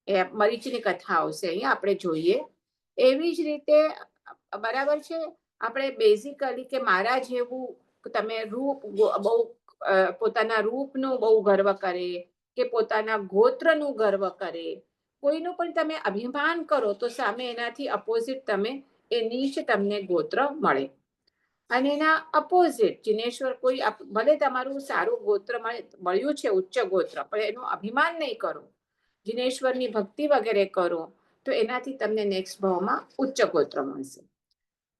Speaker 1: એ મરીચીની કથા આવશે અહીંયા આપણે જોઈએ. એવી જ રીતે બરાબર છે, આપણે બેઝિકલી કે મારા જેવું તમે રૂપ બહુ પોતાના રૂપનું બહુ ગર્વ કરે, કે પોતાના ગોત્રનું ગર્વ કરે, કોઈનું પણ તમે અભિમાન કરો તો સામે એનાથી અપોઝિટ તમે એ નીચ તમને ગોત્ર મળે. અને એના અપોઝિટ જિનેશ્વર કોઈ ભલે તમારું સારું ગોત્ર મળ્યું છે ઉચ્ચ ગોત્ર, પણ એનું અભિમાન નહીં કરો, જિનેશ્વરની ભક્તિ વગેરે કરો, તો એનાથી તમને નેક્સ્ટ ભાવમાં ઉચ્ચ ગોત્ર મળશે.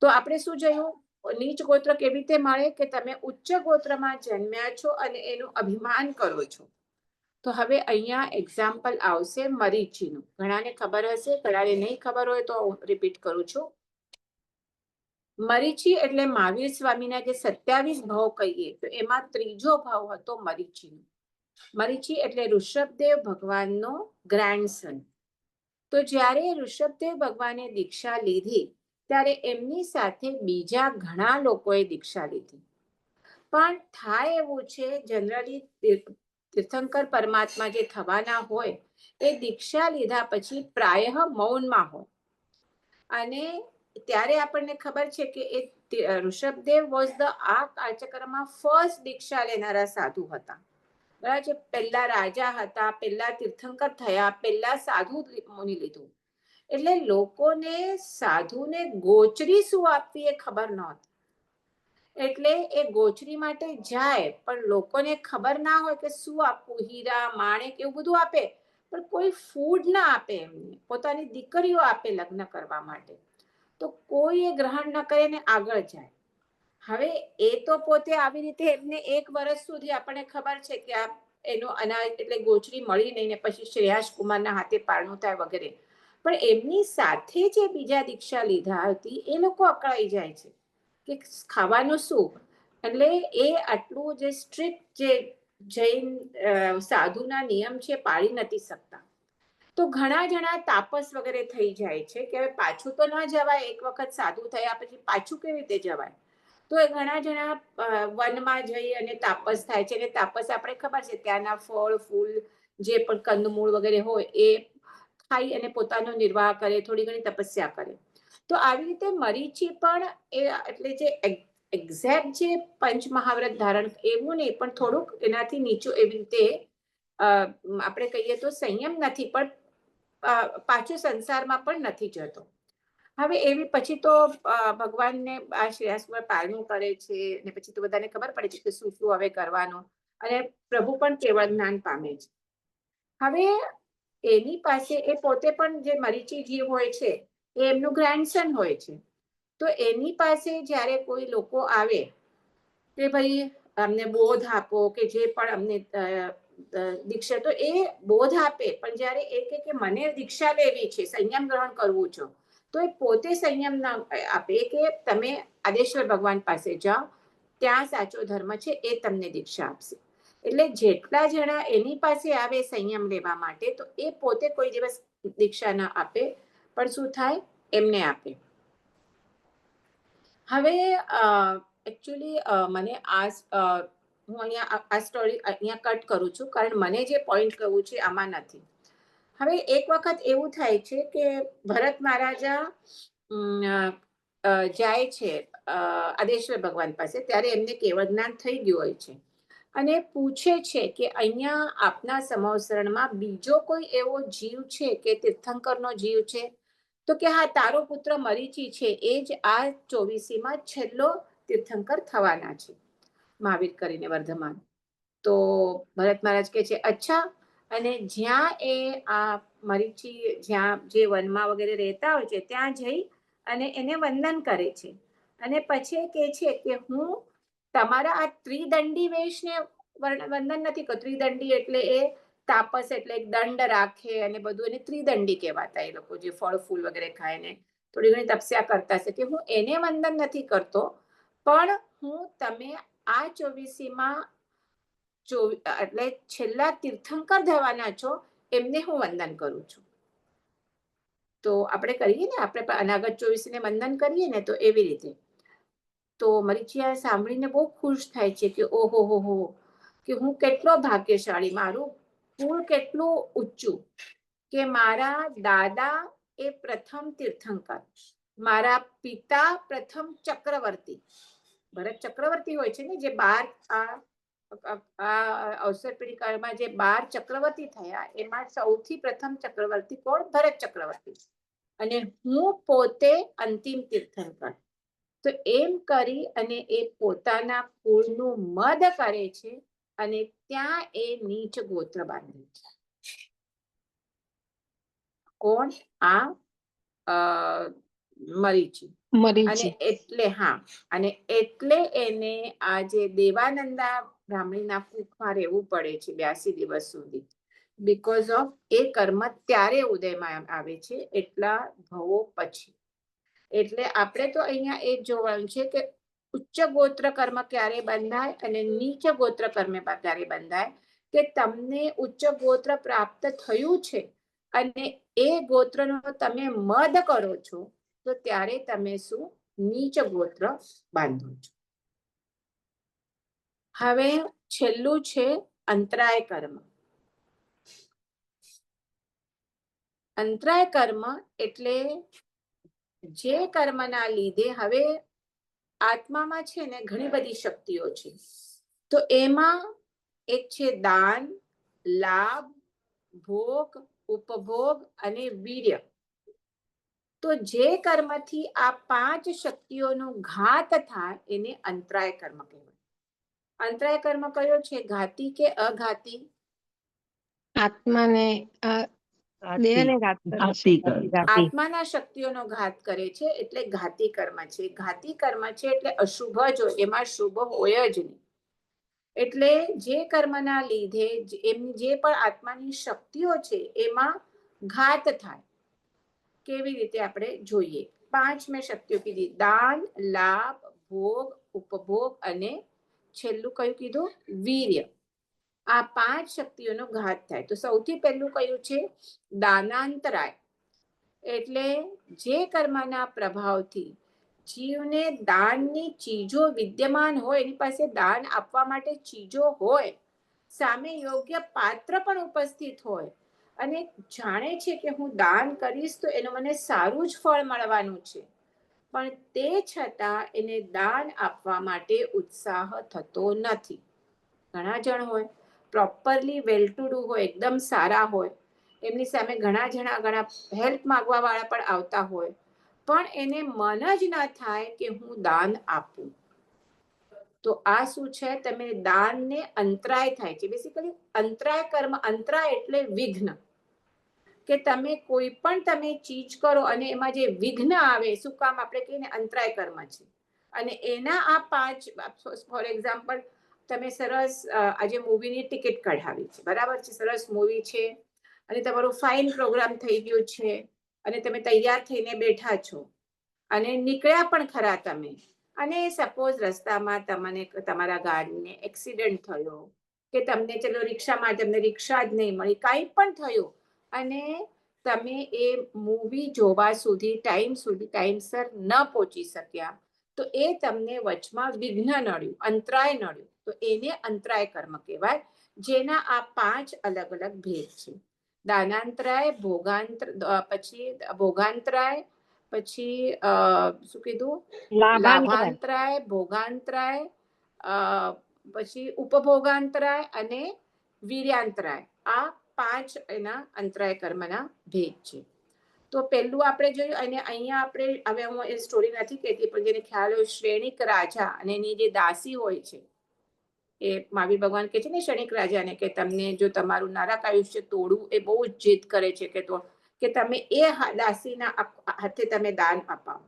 Speaker 1: તો આપણે શું જોયું, નીચ ગોત્ર કેવી રીતે મળે, કે તમે ઉચ્ચ ગોત્રમાં જન્મ્યા છો અને એનું અભિમાન કરો છો. તો હવે અહીંયા એક્ઝામ્પલ આવશે મરીચીનું. ઘણાને ખબર હશે, ઘણાને નહીં ખબર હોય તો રિપીટ કરું છું. મરીચી એટલે મહાવીર સ્વામીના જે 27 ભાવ કહીએ તો એમાં ત્રીજો ભાવ હતો મરીચીનો. મરીચી એટલે ઋષભદેવ ભગવાનનો ગ્રેન્ડસન. તો જ્યારે ઋષભદેવ ભગવાને દીક્ષા લીધી ત્યારે એમની સાથે બીજા ઘણા લોકોએ દીક્ષા લીધી. પણ થાય એવું છે, જનરલી તીર્થંકર પરમાત્મા જે થવાના હોય એ દીક્ષા લીધા પછી પ્રાયઃ મૌનમાં હોય. અને ત્યારે આપણને ખબર છે કે એ ઋષભદેવ વોઝ આ કાળચક્રમાં ફર્સ્ટ દીક્ષા લેનારા સાધુ હતા. બરાબર છે, પહેલા રાજા હતા, પહેલા તીર્થંકર થયા, પહેલા સાધુ મુનિ લીધું. એટલે લોકોને સાધુને ગોચરી શું આપવી એ ખબર નહોતી. એટલે એ ગોચરી માટે જાય, પણ લોકોને ખબર ના હોય કે શું આપવું, હીરા માણેક એવું બધું આપે, પણ કોઈ ફૂડ ના આપે. એમને પોતાની દીકરીઓ આપે લગ્ન કરવા માટે, તો કોઈ એ ગ્રહણ ન કરે ને આગળ જાય. હવે એ તો પોતે આવી રીતે એમને 1 વર્ષ સુધી આપણને ખબર છે કે આ એનો અનાજ એટલે ગોચરી મળી નહીં, ને પછી શ્રેયાસ કુમારના હાથે પારણું થાય વગેરે. પણ એમની સાથે જે બીજા દીક્ષા લીધા હતી એ લોકો અકળાઈ જાય છે કે ખાવાનું શું, એટલે એ આટલું જે સ્ટ્રિક્ટ જે જૈન સાધુના નિયમ છે પાળી નથી શકતા. તો ઘણા જણા તાપસ વગેરે થઈ જાય છે કે હવે પાછું તો ન જવાય, એક વખત સાધુ થયા પછી પાછું કેવી રીતે જવાય. તો એ ઘણા જણા વનમાં જઈ અને તાપસ થાય છે. અને તાપસ આપણે ખબર છે ત્યાંના ફળ ફૂલ જે પણ કંદમૂળ વગેરે હોય એ ખાઈ અને પોતાનો નિર્વાહ કરે, થોડી ઘણી તપસ્યા કરે. તો આવી રીતે મરીચી પણ એ એટલે જે એક્ઝેક્ટ જે પંચ મહાવ્રત ધારણ એવું નહીં, પણ થોડુંક એનાથી નીચું એવી રીતે આપણે કહીએ તો સંયમ નથી, પણ પાછું સંસારમાં પણ નથી જતો. હવે એવી પછી તો ભગવાનને આ શ્રેયાસમાં પાલન કરે છે ને પછી તો બધાને ખબર પડે છે કે શું શું હવે કરવાનું, અને પ્રભુ પણ કેવળ જ્ઞાન પામે છે. હવે એની પાસે એ પોતે પણ જે મરીચી જીવ હોય છે એ એમનું ગ્રેન્ડસન હોય છે. તો એની પાસે જ્યારે કોઈ લોકો આવે કે ભાઈ અમને બોધ આપો કે જે પણ અમને દીક્ષા, તો એ બોધ આપે, પણ જ્યારે એ કે મને દીક્ષા લેવી છે, સંયમ ગ્રહણ કરવું છે, તો એ પોતે સંયમ ના આપે કે તમે આદેશ્વર ભગવાન પાસે જાઓ, ત્યાં સાચો ધર્મ છે, એ તમને દીક્ષા આપશે. એટલે જેટલા જણા એની પાસે આવે સંયમ લેવા માટે, તો એ પોતે કોઈ દિવસ દીક્ષા ના આપે, પણ શું થાય એમને આપે. હવે એકચ્યુઅલી મને હું અહીંયા આ સ્ટોરી અહીંયા કટ કરું છું, કારણ મને જે પોઈન્ટ કહું છે આમાં નથી. હવે એક વખત એવું થાય છે કે ભરત મહારાજા જાય છે આદેશ્વર ભગવાન પાસે, ત્યારે એમને કેવળ જ્ઞાન થઈ ગયું હોય છે, અને પૂછે છે કે અહીંયા આપના સમવસરણમાં બીજો કોઈ એવો જીવ છે કે તીર્થંકરનો જીવ છે? તો કે હા, તારો પુત્ર મરીચી છે, એ જ આ 24માં છેલ્લો તીર્થંકર થવાના છે, મહાવીર કરીને વર્ધમાન. તો ભરત મહારાજ કહે છે અચ્છા. અને જ્યાં એ આ મરીચી જ્યાં જે વનમાં વગેરે રહેતા હોય છે ત્યાં જઈ અને એને વંદન કરે છે, અને પછી કહે છે કે હું તમારા આ ત્રિદંડી વેશને વંદન નથી કરતો. ત્રિદંડી એટલે એ તાપસ એટલે એક દંડ રાખે અને બધું, એને ત્રિદંડી કહેવાતા એ લોકો જે ફળ ફૂલ વગેરે ખાય ને થોડી ઘણી તપસ્યા કરતા છે, કે હું એને વંદન નથી કરતો, પણ હું તમે આ 24માં એટલે છેલ્લા તીર્થંકર થવાના છો એમને હું વંદન કરું છું. તો આપણે કરીએ ને, આપણે અનાગત 24ને વંદન કરીએ ને, તો એવી રીતે. તો મરીચિયા સાંભળીને બહુ ખુશ થાય છે કે ઓહો હો, કે હું કેટલો ભાગ્યશાળી, મારું કુળ કેટલું ઊંચું, કે મારા દાદા એ પ્રથમ તીર્થંકર, મારા પિતા પ્રથમ ચક્રવર્તી. ભરત ચક્રવર્તી હોય છે ને, જે 12 અવસર પીઢી કાળમાં જે 12 ચક્રવર્તી થયા એમાં સૌથી પ્રથમ ચક્રવર્તી કોણ? ભરત ચક્રવર્તી. અને હું પોતે અંતિમ તીર્થંકર. તો એમ કરી અને એ પોતાના કુળનું મદ કરે છે, અને ત્યાં એ નીચ ગોત્ર બાંધે છે. કોણ? આ મરીચી. અને એટલે અને એટલે એને આ જે દેવાનંદા બ્રાહ્મણીના કુખમાં રહેવું પડે છે 82 દિવસ સુધી, બીકોઝ ઓફ એ કર્મ ત્યારે ઉદયમાં આવે છે, એટલા ભવો પછી. એટલે આપણે તો અહીંયા એ જોવાનું છે કે ઉચ્ચ ગોત્ર કર્મ ક્યારે બંધાય અને નીચ ગોત્ર કર્મ ક્યારે બંધાય, કે તમને ઉચ્ચ ગોત્ર પ્રાપ્ત થયું છે અને એ ગોત્રનો તમે મદ કરો છો, તો ત્યારે તમે શું? નીચ ગોત્ર બાંધો છો. હવે છેલ્લું છે અંતરાય કર્મ. અંતરાય કર્મ એટલે જે કર્મના લીધે હવે આત્મામાં છે ને ઘણી બધી શક્તિઓ છે, તો એમાં એક છે દાન, લાભ, ભોગ, ઉપભોગ અને વીર્ય. તો જે કર્મથી આ 5 શક્તિઓનો ઘાત થાય એને અંતરાય કર્મ કહેવાય. અંતરાય કર્મ કયો છે? ઘાતી કે અઘાતી?
Speaker 2: આત્માને દેહને ઘાત કરે છે.
Speaker 1: આત્માના શક્તિઓનો ઘાત કરે છે એટલે ઘાતી કર્મ છે. ઘાતી કર્મ છે એટલે અશુભ જ હોય, એમાં શુભ હોય જ નહીં. એટલે જે કર્મના લીધે એમની જે પણ આત્માની શક્તિઓ છે એમાં ઘાત થાય, કેવી રીતે આપણે જોઈએ. 5 મેં શક્તિઓ કીધી: દાન, લાભ, ભોગ, ઉપભોગ અને છેલ્લું કયું કીધું? વીર્ય. આ 5 શક્તિઓનો ઘાત થાય. તો સૌથી પહેલું કયું છે? દાનાંતરાય. એટલે જે કર્મના પ્રભાવથી જીવને દાનની ચીજો વિદ્યમાન હોય, એની પાસે દાન આપવા માટે ચીજો હોય, સામે યોગ્ય પાત્ર પણ ઉપસ્થિત હોય અને જાણે છે કે હું દાન કરીશ તો એનું મને સારું જ ફળ મળવાનું છે, પણ તે છતાં એને દાન આપવા માટે ઉત્સાહ થતો નથી. ઘણા જણ હોય, પ્રોપરલી વેલ ટુ ડુ હોય, એકદમ સારા હોય, એમની સામે ઘણા હેલ્પ માંગવા વાળા પણ આવતા હોય, પણ એને મન જ ના થાય કે હું દાન આપું. તો આ શું છે? તમે દાનને અંતરાય થાય છે. બેસિકલી અંતરાય કર્મ, અંતરાય એટલે વિઘ્ન, કે તમે કોઈ પણ તમે ચીજ કરો અને એમાં જે વિઘ્ન આવે, શું કામ? આપણે કહીએ ને અંતરાય કર્મ છે. અને એના આ 5, ફોર એક્ઝામ્પલ, તમે સરસ આજે મૂવીની ટિકિટ કઢાવી છે, બરાબર છે, સરસ મૂવી છે અને તમારું ફાઇન પ્રોગ્રામ થઈ ગયું છે અને તમે તૈયાર થઈને બેઠા છો અને નીકળ્યા પણ ખરા તમે, અને સપોઝ રસ્તામાં તમને તમારા ગાડીને એક્સિડન્ટ થયો કે તમને ચલો રિક્ષામાં તમને રિક્ષા જ નહીં મળી, કાંઈ પણ થયું અને તમે એ મૂવી જોવા સુધી ટાઈમસર ન પહોંચી શક્યા, તો એ તમને વચમાં વિઘ્ન નડ્યું, અંતરાય નડ્યું, તો એને અંતરાય કર્મ કહેવાય, જેના આ 5 અલગ અલગ ભેદ છે. દાનાંતરાય, પછી ભોગાંતરાય, પછી શું કીધું? લાભાંતરાય, ભોગાંતરાય, પછી ઉપભોગાંતરાય અને વીર્યાંતરાય. આ 5 એના અંતરાય કર્મના ભેદ છે. તો પહેલું આપણે જોયું, અને અહીંયા આપણે, હવે હું એ સ્ટોરી નથી કહેતી, પણ જેને ખ્યાલ હોય, શ્રેણિક રાજા અને એની જે દાસી હોય છે, એ મહાવીર ભગવાન કહે છે ને શ્રેણિક રાજાને કે તમને જો તમારું નરક આયુષ્ય તોડવું, એ બહુ જ જીદ કરે છે કે તમે એ દાસીના હાથે તમે દાન અપાવો.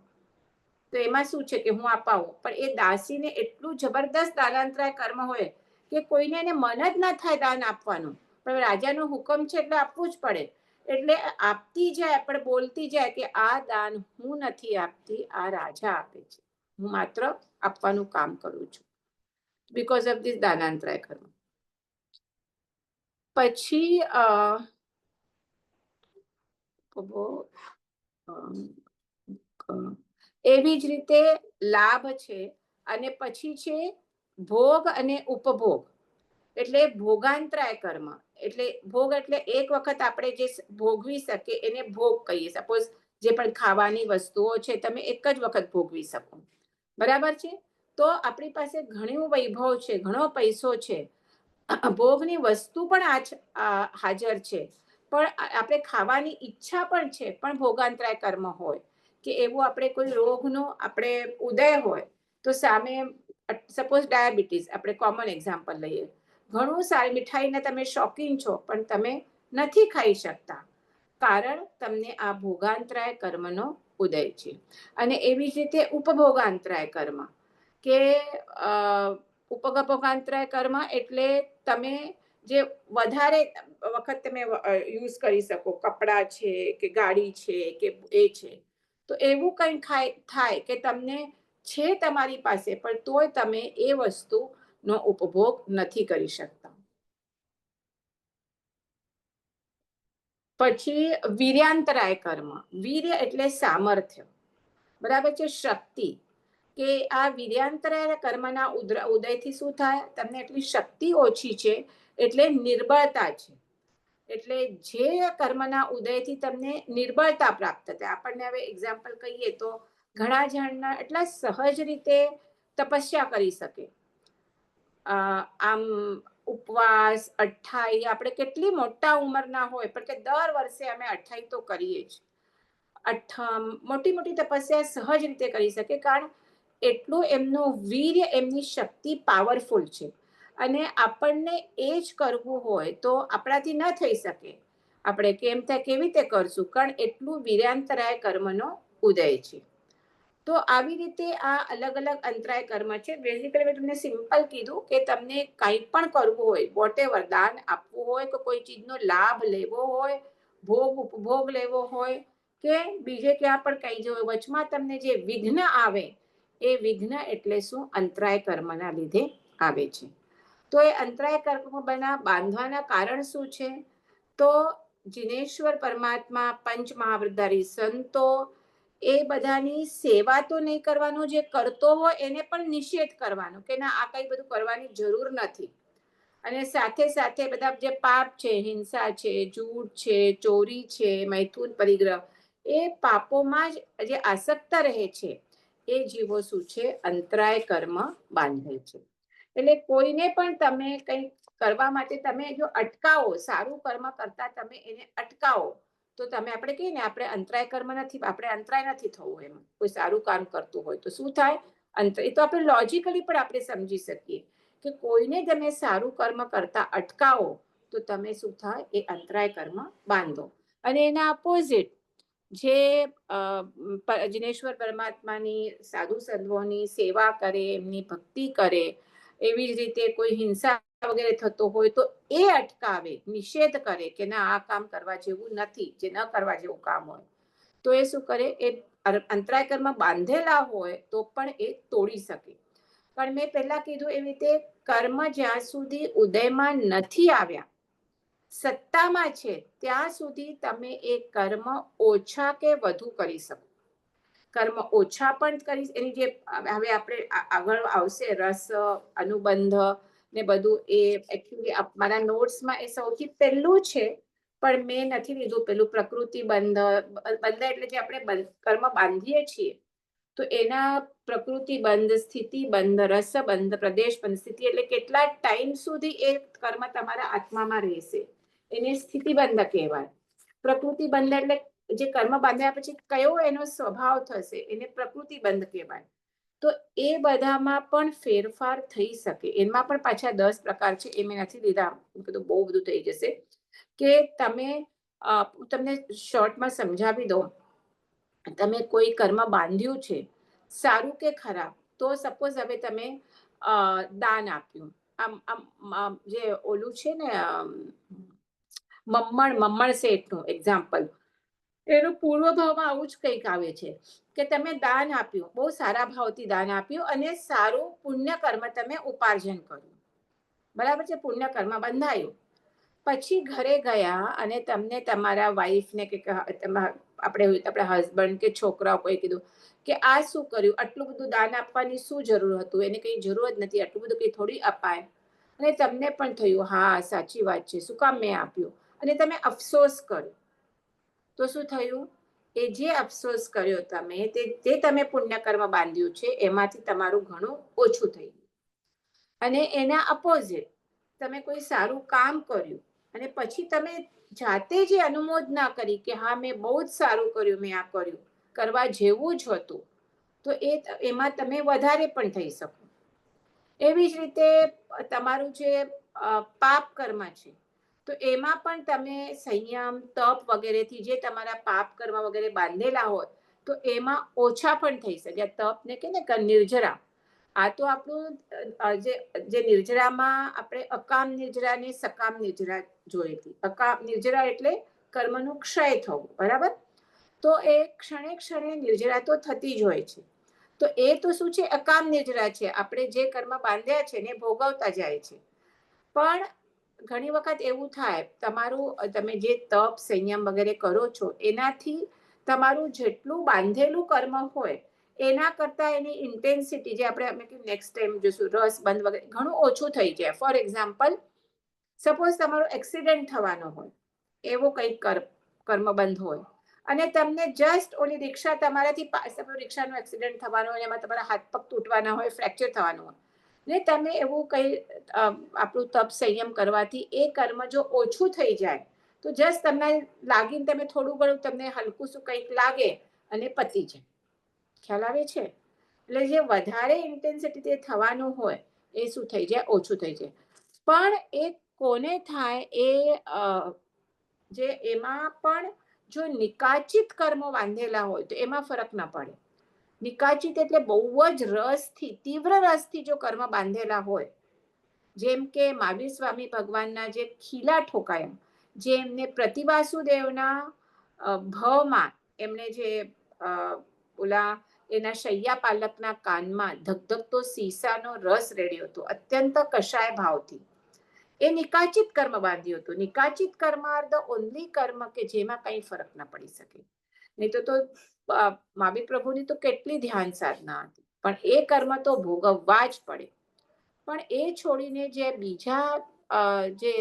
Speaker 1: તો એમાં શું છે કે હું અપાવું, પણ એ દાસીને એટલું જબરદસ્ત દાનાંતરાય કર્મ હોય કે કોઈને એને મન જ ના થાય દાન આપવાનું, પણ રાજાનો હુકમ છે એટલે આપવું જ પડે. એટલે આપતી જાય, પણ બોલતી જાય કે આ દાન હું નથી આપતી, આ રાજા આપે છે, હું માત્ર આપવાનું કામ કરું છું, બીકોઝ ઓફ ધીસ દાનાંતરાય કર્મ. પછી એવી જ રીતે લાભ છે, અને પછી છે ભોગ અને ઉપભોગ, એટલે ભોગાંતરાય કર્મ. એટલે ભોગ એટલે એક વખત આપણે જે ભોગવી શકીએ એને ભોગ કહીએ. સપોઝ જે પણ ખાવાની વસ્તુઓ છે તમે એક જ વખત ભોગવી શકો, બરાબર છે. તો આપણી પાસે ઘણું વૈભવ છે, ઘણો પૈસો છે, ભોગની વસ્તુ પણ હાજર છે, પણ આપણે ખાવાની ઈચ્છા પણ છે, પણ ભોગાંતરાય કર્મ હોય કે એવું આપણે કોઈ રોગનો આપણે ઉદય હોય, તો સામે સપોઝ ડાયાબિટીસ, આપણે કોમન એક્ઝામ્પલ લઈએ, ઘણું સારી મીઠાઈને તમે શોખીન છો પણ તમે નથી ખાઈ શકતા, કારણ તમને આ ભોગાંતરાય કર્મનો ઉદય છે. અને એવી જ રીતે ઉપભોગાંતરાય કર્મ, કે ઉપભોગાંતરાય કર્મ એટલે તમે જે વધારે વખત તમે યુઝ કરી શકો, કપડાં છે કે ગાડી છે કે એ છે, તો એવું કંઈ થાય કે તમને છે તમારી પાસે, પણ તોય તમે એ વસ્તુનો ઉપભોગ નથી કરી શકતા. પછી વીર્યાંતરાય કર્મ. વીર્ય એટલે સામર્થ્ય, બરાબર છે, શક્તિ. કે આ વીર્યાંતરાય કર્મના ઉદયથી શું થાય? તમને એટલી શક્તિ ઓછી છે એટલે નિર્બળતા છે. એટલે જે કર્મના ઉદયથી તમને નિર્બળતા પ્રાપ્ત થાય, આપણને હવે એક્ઝામ્પલ કહીએ તો ઘણા જણના એટલા સહજ રીતે તપસ્યા કરી શકે, આમ ઉપવાસ, અઠ્ઠાઈ, આપણે કેટલી મોટા ઉંમરના હોય પણ કે દર વર્ષે અમે અઠ્ઠાઈ તો કરીએ જ, અઠ્ઠમ, મોટી મોટી તપસ્યા સહજ રીતે કરી શકે, કારણ એટલું એમનું વીર્ય, એમની શક્તિ પાવરફુલ છે. અને આપણને એ જ કરવું હોય તો આપણાથી ન થઈ શકે, આપણે કેમ થાય કેવી રીતે કરશું, કારણ એટલું વીર્યાંતરાય કર્મનો ઉદય છે. તો આવી રીતે આ અલગ અલગ અંતરાય કર્મ છે. બેઝિકલી મેં તમને સિમ્પલ કીધું કે તમને કંઈ પણ કરવું હોય, વોટેવર, દાન આપવું હોય, કે કોઈ ચીજનો લાભ લેવો હોય, ભોગ ઉપભોગ લેવો હોય, કે બીજે ક્યાં પણ કહી જવું, વચમાં તમને જે વિઘ્ન આવે એ વિઘ્ન એટલે શું? અંતરાય કર્મના લીધે આવે છે. તો એ અંતરાય કર્મ બાંધવાના કારણ શું છે? તો જિનેશ્વર પરમાત્મા, પંચ મહાવૃતધારી સંતો, એ બધાની સેવા તો નહીં કરવાનો, જે કરતો હોય એને પણ નિષેધ કરવાનો કે ના, આ કઈ બધું કરવાની જરૂર નથી. અને સાથે સાથે બધા જે પાપ છે, હિંસા છે, જૂઠ છે, ચોરી છે, મૈથુન પરિગ્રહ, એ પાપોમાં જ જે આસક્ત રહે છે એ જીવો શું છે? અંતરાય કર્મ બાંધે છે. એટલે કોઈને પણ તમે કંઈક કરવા માટે તમે જો અટકાવો, સારું કર્મ કરતા તમે એને અટકાવો, તો તમે આપણે કહીએ ને, આપણે અંતરાય કર્મ નથી, આપણે અંતરાય નથી થવું. એમ કોઈ સારું કામ કરતું હોય તો શું થાય? એ તો આપણે લોજિકલી પણ આપણે સમજી શકીએ કે કોઈને તમે સારું કર્મ કરતા અટકાવો તો તમે શું થાય? એ અંતરાય કર્મ બાંધો. અને એના અપોઝિટ જે જિનેશ્વર પરમાત્માની, સાધુ સંતોની સેવા કરે, એમની ભક્તિ કરે, એવી જ રીતે કોઈ હિંસા વગેરે થતો હોય તો એ અટકાવે, નિષેધ કરે કે ના, આ કામ કરવા જેવું નથી, જે ન કરવા જેવું કામ હોય તો એ શું કરે? એ અંતરાય કર્મ બાંધેલા હોય તો પણ એ તોડી શકે. પણ મેં પહેલા કીધું એવી રીતે કર્મ જ્યાં સુધી ઉદયમાં નથી આવ્યા, સત્તામાં છે, ત્યાં સુધી તમે એ કર્મ ઓછા કે વધુ કરી શકો. કર્મ ઓછા પણ કરી, એની જે હવે આપણે આગળ આવશે રસ, અનુબંધ ને બધું, એ એકચ્યુઅલી મારા નોટ્સમાં એ સૌથી પહેલું છે, પણ મેં નથી લીધું પેલું પ્રકૃતિ બંધ એટલે જે આપણે કર્મ બાંધીએ છીએ તો એના પ્રકૃતિ બંધ, સ્થિતિ બંધ, રસ બંધ, પ્રદેશ બંધ. સ્થિતિ એટલે કેટલા ટાઈમ સુધી એ કર્મ તમારા આત્મામાં રહેશે, એને સ્થિતિ બંધ કહેવાય. પ્રકૃતિ બંધ એટલે જે કર્મ બાંધ્યા પછી કયો એનો સ્વભાવ થશે, એને પ્રકૃતિ બંધ કહેવાય. તો એ બધામાં પણ ફેરફાર થઈ શકે. એમાં પણ પાછા 10 પ્રકાર છે, એ મેં નથી લીધા, બહુ બધું થઈ જશે. કે તમે, તમને શોર્ટમાં સમજાવી દઉં. તમે કોઈ કર્મ બાંધ્યું છે, સારું કે ખરાબ, તો સપોઝ હવે તમે દાન આપ્યું, આમ જે ઓલું છે ને, મમ્મણ શેઠનું એક્ઝામ્પલ, એનું પૂર્વભાવમાં આવું જ કંઈક આવે છે કે તમે દાન આપ્યું, બહુ સારા ભાવથી દાન આપ્યું અને સારું પુણ્ય કર્મ તમે ઉપાર્જન કર્યું, બરાબર છે, પુણ્ય કર્મ બંધાયું. પછી ઘરે ગયા અને તમને તમારા વાઈફને કે આપણા હસબન્ડ કે છોકરાઓ કોઈ કીધું કે આ શું કર્યું, આટલું બધું દાન આપવાની શું જરૂર હતું, એને કઈ જરૂર જ નથી, આટલું બધું કઈ થોડી અપાય. અને તમને પણ થયું હા સાચી વાત છે, શું કામ મેં આપ્યું, અને તમે અફસોસ કર્યો. તો શું થયું? એ જે અફસોસ કર્યો તમે, તે તમે પુણ્ય કર્મ બાંધ્યું છે, એમાંથી તમારું ઘણું ઓછું થઈ ગયું. અને એના અપોઝિટ તમે કોઈ સારું કામ કર્યું અને પછી તમે જાતે જે અનુમોદના કરી કે હા મેં બહુ જ સારું કર્યું, મેં આ કર્યું, કરવા જેવું જ હતું, તો એમાં તમે વધારે પણ થઈ શકો. એવી જ રીતે તમારું જે પાપ કર્મ છે, તો એમાં પણ તમે સંયમ, તપ વગેરેથી જે તમારા પાપ કર્મ વગેરે બાંધેલા હોય તો એમાં ઓછા પણ થઈ શકે. તપને કે ને નિર્જરા, આ તો આપણું જે નિર્જરામાં આપણે અકામ નિર્જરા ને સકામ નિર્જરા જોઈ હતી. અકામ નિર્જરા એટલે કર્મનું ક્ષય થવું, બરાબર? તો એ ક્ષણે ક્ષણે નિર્જરા તો થતી જ હોય છે. તો એ તો શું છે? અકામ નિર્જરા છે, આપણે જે કર્મ બાંધ્યા છે ને ભોગવતા જાય છે. પણ ઘણી વખત એવું થાય, તમારું તમે જે તપ, સંયમ વગેરે કરો છો, એનાથી તમારું જેટલું બાંધેલું કર્મ હોય એના કરતા એની ઇન્ટેન્સિટી, જે આપણે નેક્સ્ટ ટાઈમ જોઈશું, રસ બંધ વગેરે, ઘણું ઓછું થઈ જાય. ફોર એક્ઝામ્પલ, સપોઝ તમારો એક્સિડન્ટ થવાનો હોય, એવો કંઈક કર્મ બંધ હોય, અને તમને જસ્ટ ઓલી રિક્ષા તમારાથી, રિક્ષાનો એક્સિડન્ટ થવાનો હોય, એમાં તમારા હાથ પગ તૂટવાના હોય, ફ્રેક્ચર થવાનું હોય, ને તમે એવું કંઈ આપણું તપ સંયમ કરવાથી એ કર્મ જો ઓછું થઈ જાય તો જસ્ટ તમને લાગીને તમે થોડું ઘણું તમને હલકું શું કંઈક લાગે અને પતી જાય. ખ્યાલ આવે છે? એટલે જે વધારે ઇન્ટેન્સિટી થવાનું હોય એ શું થઈ જાય? ઓછું થઈ જાય. પણ એ કોને થાય? એ જે એમાં પણ જો નિકાચિત કર્મો બાંધેલા હોય તો એમાં ફરક ના પડે. નિકાચિત એટલે બહુ જ રસથી, તીવ્ર રસથી જો કર્મ બાંધેલા હોય, જેમ કે મહાવીર સ્વામી ભગવાનના જે ખીલા ઠોકાયા, જે એમને પ્રતિવાસુદેવના ભવમાં એમણે જે ઓલા એના શૈયા પાલકના કાનમાં ધગધગતો સીસાનો રસ રેડ્યો હતો અત્યંત કષાય ભાવથી. એ નિકાચિત કર્મ બાંધ્યું હતું. નિકાચિત કર્મ આર ધ ઓનલી કર્મ કે જેમાં કઈ ફરક ના પડી શકે. નહીં તો મહાવીર પ્રભુની તો કેટલી ધ્યાન સાધના હતી, પણ એ કર્મ તો ભોગવવા જ પડે. પણ એ છોડીને જે બીજા જે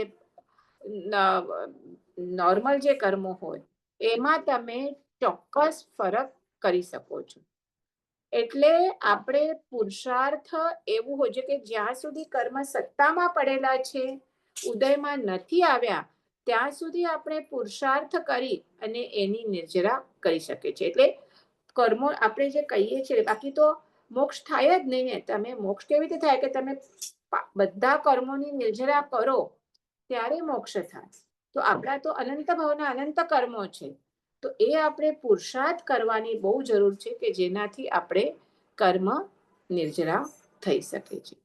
Speaker 1: નોર્મલ જે કર્મો હોય એમાં તમે ચોક્કસ ફરક કરી શકો છો. એટલે આપણે પુરુષાર્થ એવું હોય છે કે જ્યાં સુધી કર્મ સત્તામાં પડેલા છે, ઉદયમાં નથી આવ્યા, ત્યાં સુધી આપણે પુરુષાર્થ કરી અને એની નિર્જરા કરી શકીએ છીએ. એટલે કર્મો આપણે જે કહીએ છીએ, બાકી તો મોક્ષ થાય જ નહીં ને. તમે મોક્ષ કેવી રીતે થાય કે તમે બધા કર્મોની નિર્જરા કરો ત્યારે મોક્ષ થાય. તો આપણા તો અનંત ભાવના અનંત કર્મો છે, તો એ આપણે પુરુષાર્થ કરવાની બહુ જરૂર છે કે જેનાથી આપણે કર્મ નિર્જરા થઈ શકે છે.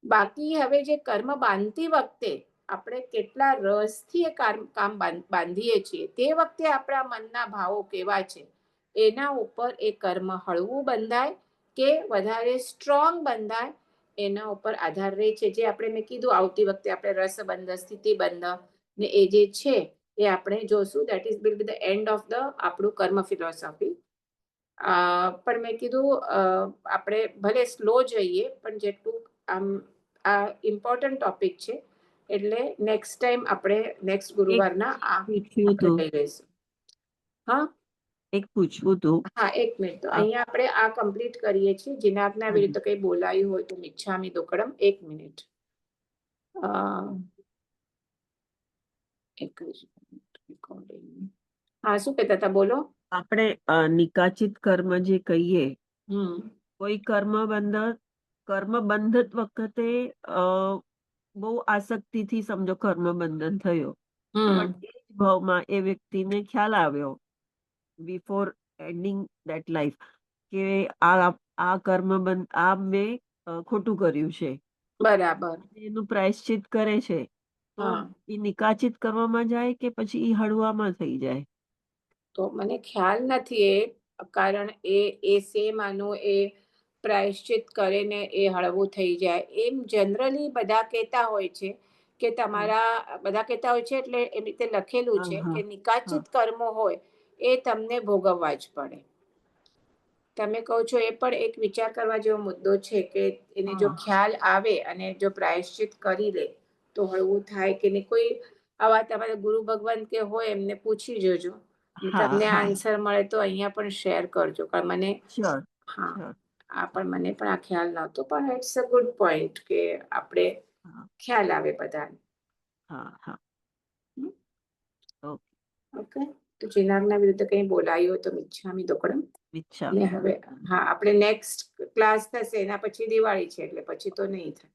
Speaker 1: બાકી હવે જે કર્મ બાંધતી વખતે આપણે કેટલા રસથી એ કામ બાંધીએ છીએ, તે વખતે આપણા મનના ભાવો કેવા છે એના ઉપર એ કર્મ હળવું બંધાય કે વધારે સ્ટ્રોંગ બંધાય એના ઉપર આધાર રહે છે. જે આપણે મેં કીધું આવતી વખતે આપણે રસબંધ, સ્થિતિબંધ ને એ જે છે એ આપણે જોશું. That is will be the end of the આપણું કર્મ ફિલોસોફી. પણ મેં કીધું આપણે ભલે સ્લો જઈએ પણ જેટલું આમ આ ઇમ્પોર્ટન્ટ ટોપિક છે એટલે નેક્સ્ટ ટાઈમ આપણે નેક્સ્ટ ગુરુવારના આ
Speaker 3: પૂછ્યું
Speaker 1: આપણે
Speaker 3: હતું
Speaker 1: લઈ લઈશું. હા,
Speaker 3: એક પૂછવું હતું.
Speaker 1: હા, એક મિનિટ. તો અહીંયા આપણે આ કમ્પ્લીટ કરીએ છીએ. જીનાજ્ઞા વિરુદ્ધ કંઈ બોલાયું હોય તો મિચ્છામિ દુક્કડમ. એક મિનિટ. એક જ recording. હા, શું કહેતા હતા? બોલો.
Speaker 3: આપણે નિકાચિત કર્મ જે કહીએ, કોઈ કર્મ બંધ વખતે બહુ આસક્તિથી સમજો કર્મ બંધન થયો, પણ એ જ ભાવમાં એ વ્યક્તિને ખ્યાલ આવ્યો બિફોર એન્ડિંગ દેટ લાઈફ કે આ કર્મ બંધ આ મેં ખોટું કર્યું છે,
Speaker 1: બરાબર.
Speaker 3: એનું પ્રાયશ્ચિત કરે છે, તો એ નિકાચિત કરવામાં જાય કે પછી એ હળવામાં થઈ જાય?
Speaker 1: તો મને ખ્યાલ નથી એ, કારણ એ સેમ આનું એ પ્રાયશ્ચિત કરે ને એ હળવું થઈ જાય એમ જનરલી બધા કહેતા હોય છે કે તમારા બધા કહેતા હોય છે. એટલે એમ રીતે લખેલું છે કે નિકાચિત કર્મો હોય એ તમને ભોગવવા જ પડે. તમે કહો છો એ પણ એક વિચાર કરવા જેવો મુદ્દો છે કે એને જો ખ્યાલ આવે અને જો પ્રાયશ્ચિત કરી લે તો હળવું થાય કે નહીં. કોઈ આવા તમારા ગુરુ ભગવાન કે હોય એમને પૂછી જોજો. તમને આન્સર મળે તો અહીંયા પણ શેર કરજો. કારણ મને મને પણ આ ખ્યાલ નહોતો, પણ ઇટ્સ અ ગુડ પોઈન્ટ કે આપણે ખ્યાલ આવે બધાને. ઓકે. તો જીનાજ્ઞા વિરુદ્ધ કંઈ બોલાયું હોય તો મિચ્છામિ દુક્કડમ. ને હવે હા, આપણે નેક્સ્ટ ક્લાસ થશે એના પછી દિવાળી છે એટલે પછી તો નહીં થાય.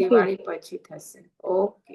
Speaker 1: દિવાળી પછી થશે. ઓકે.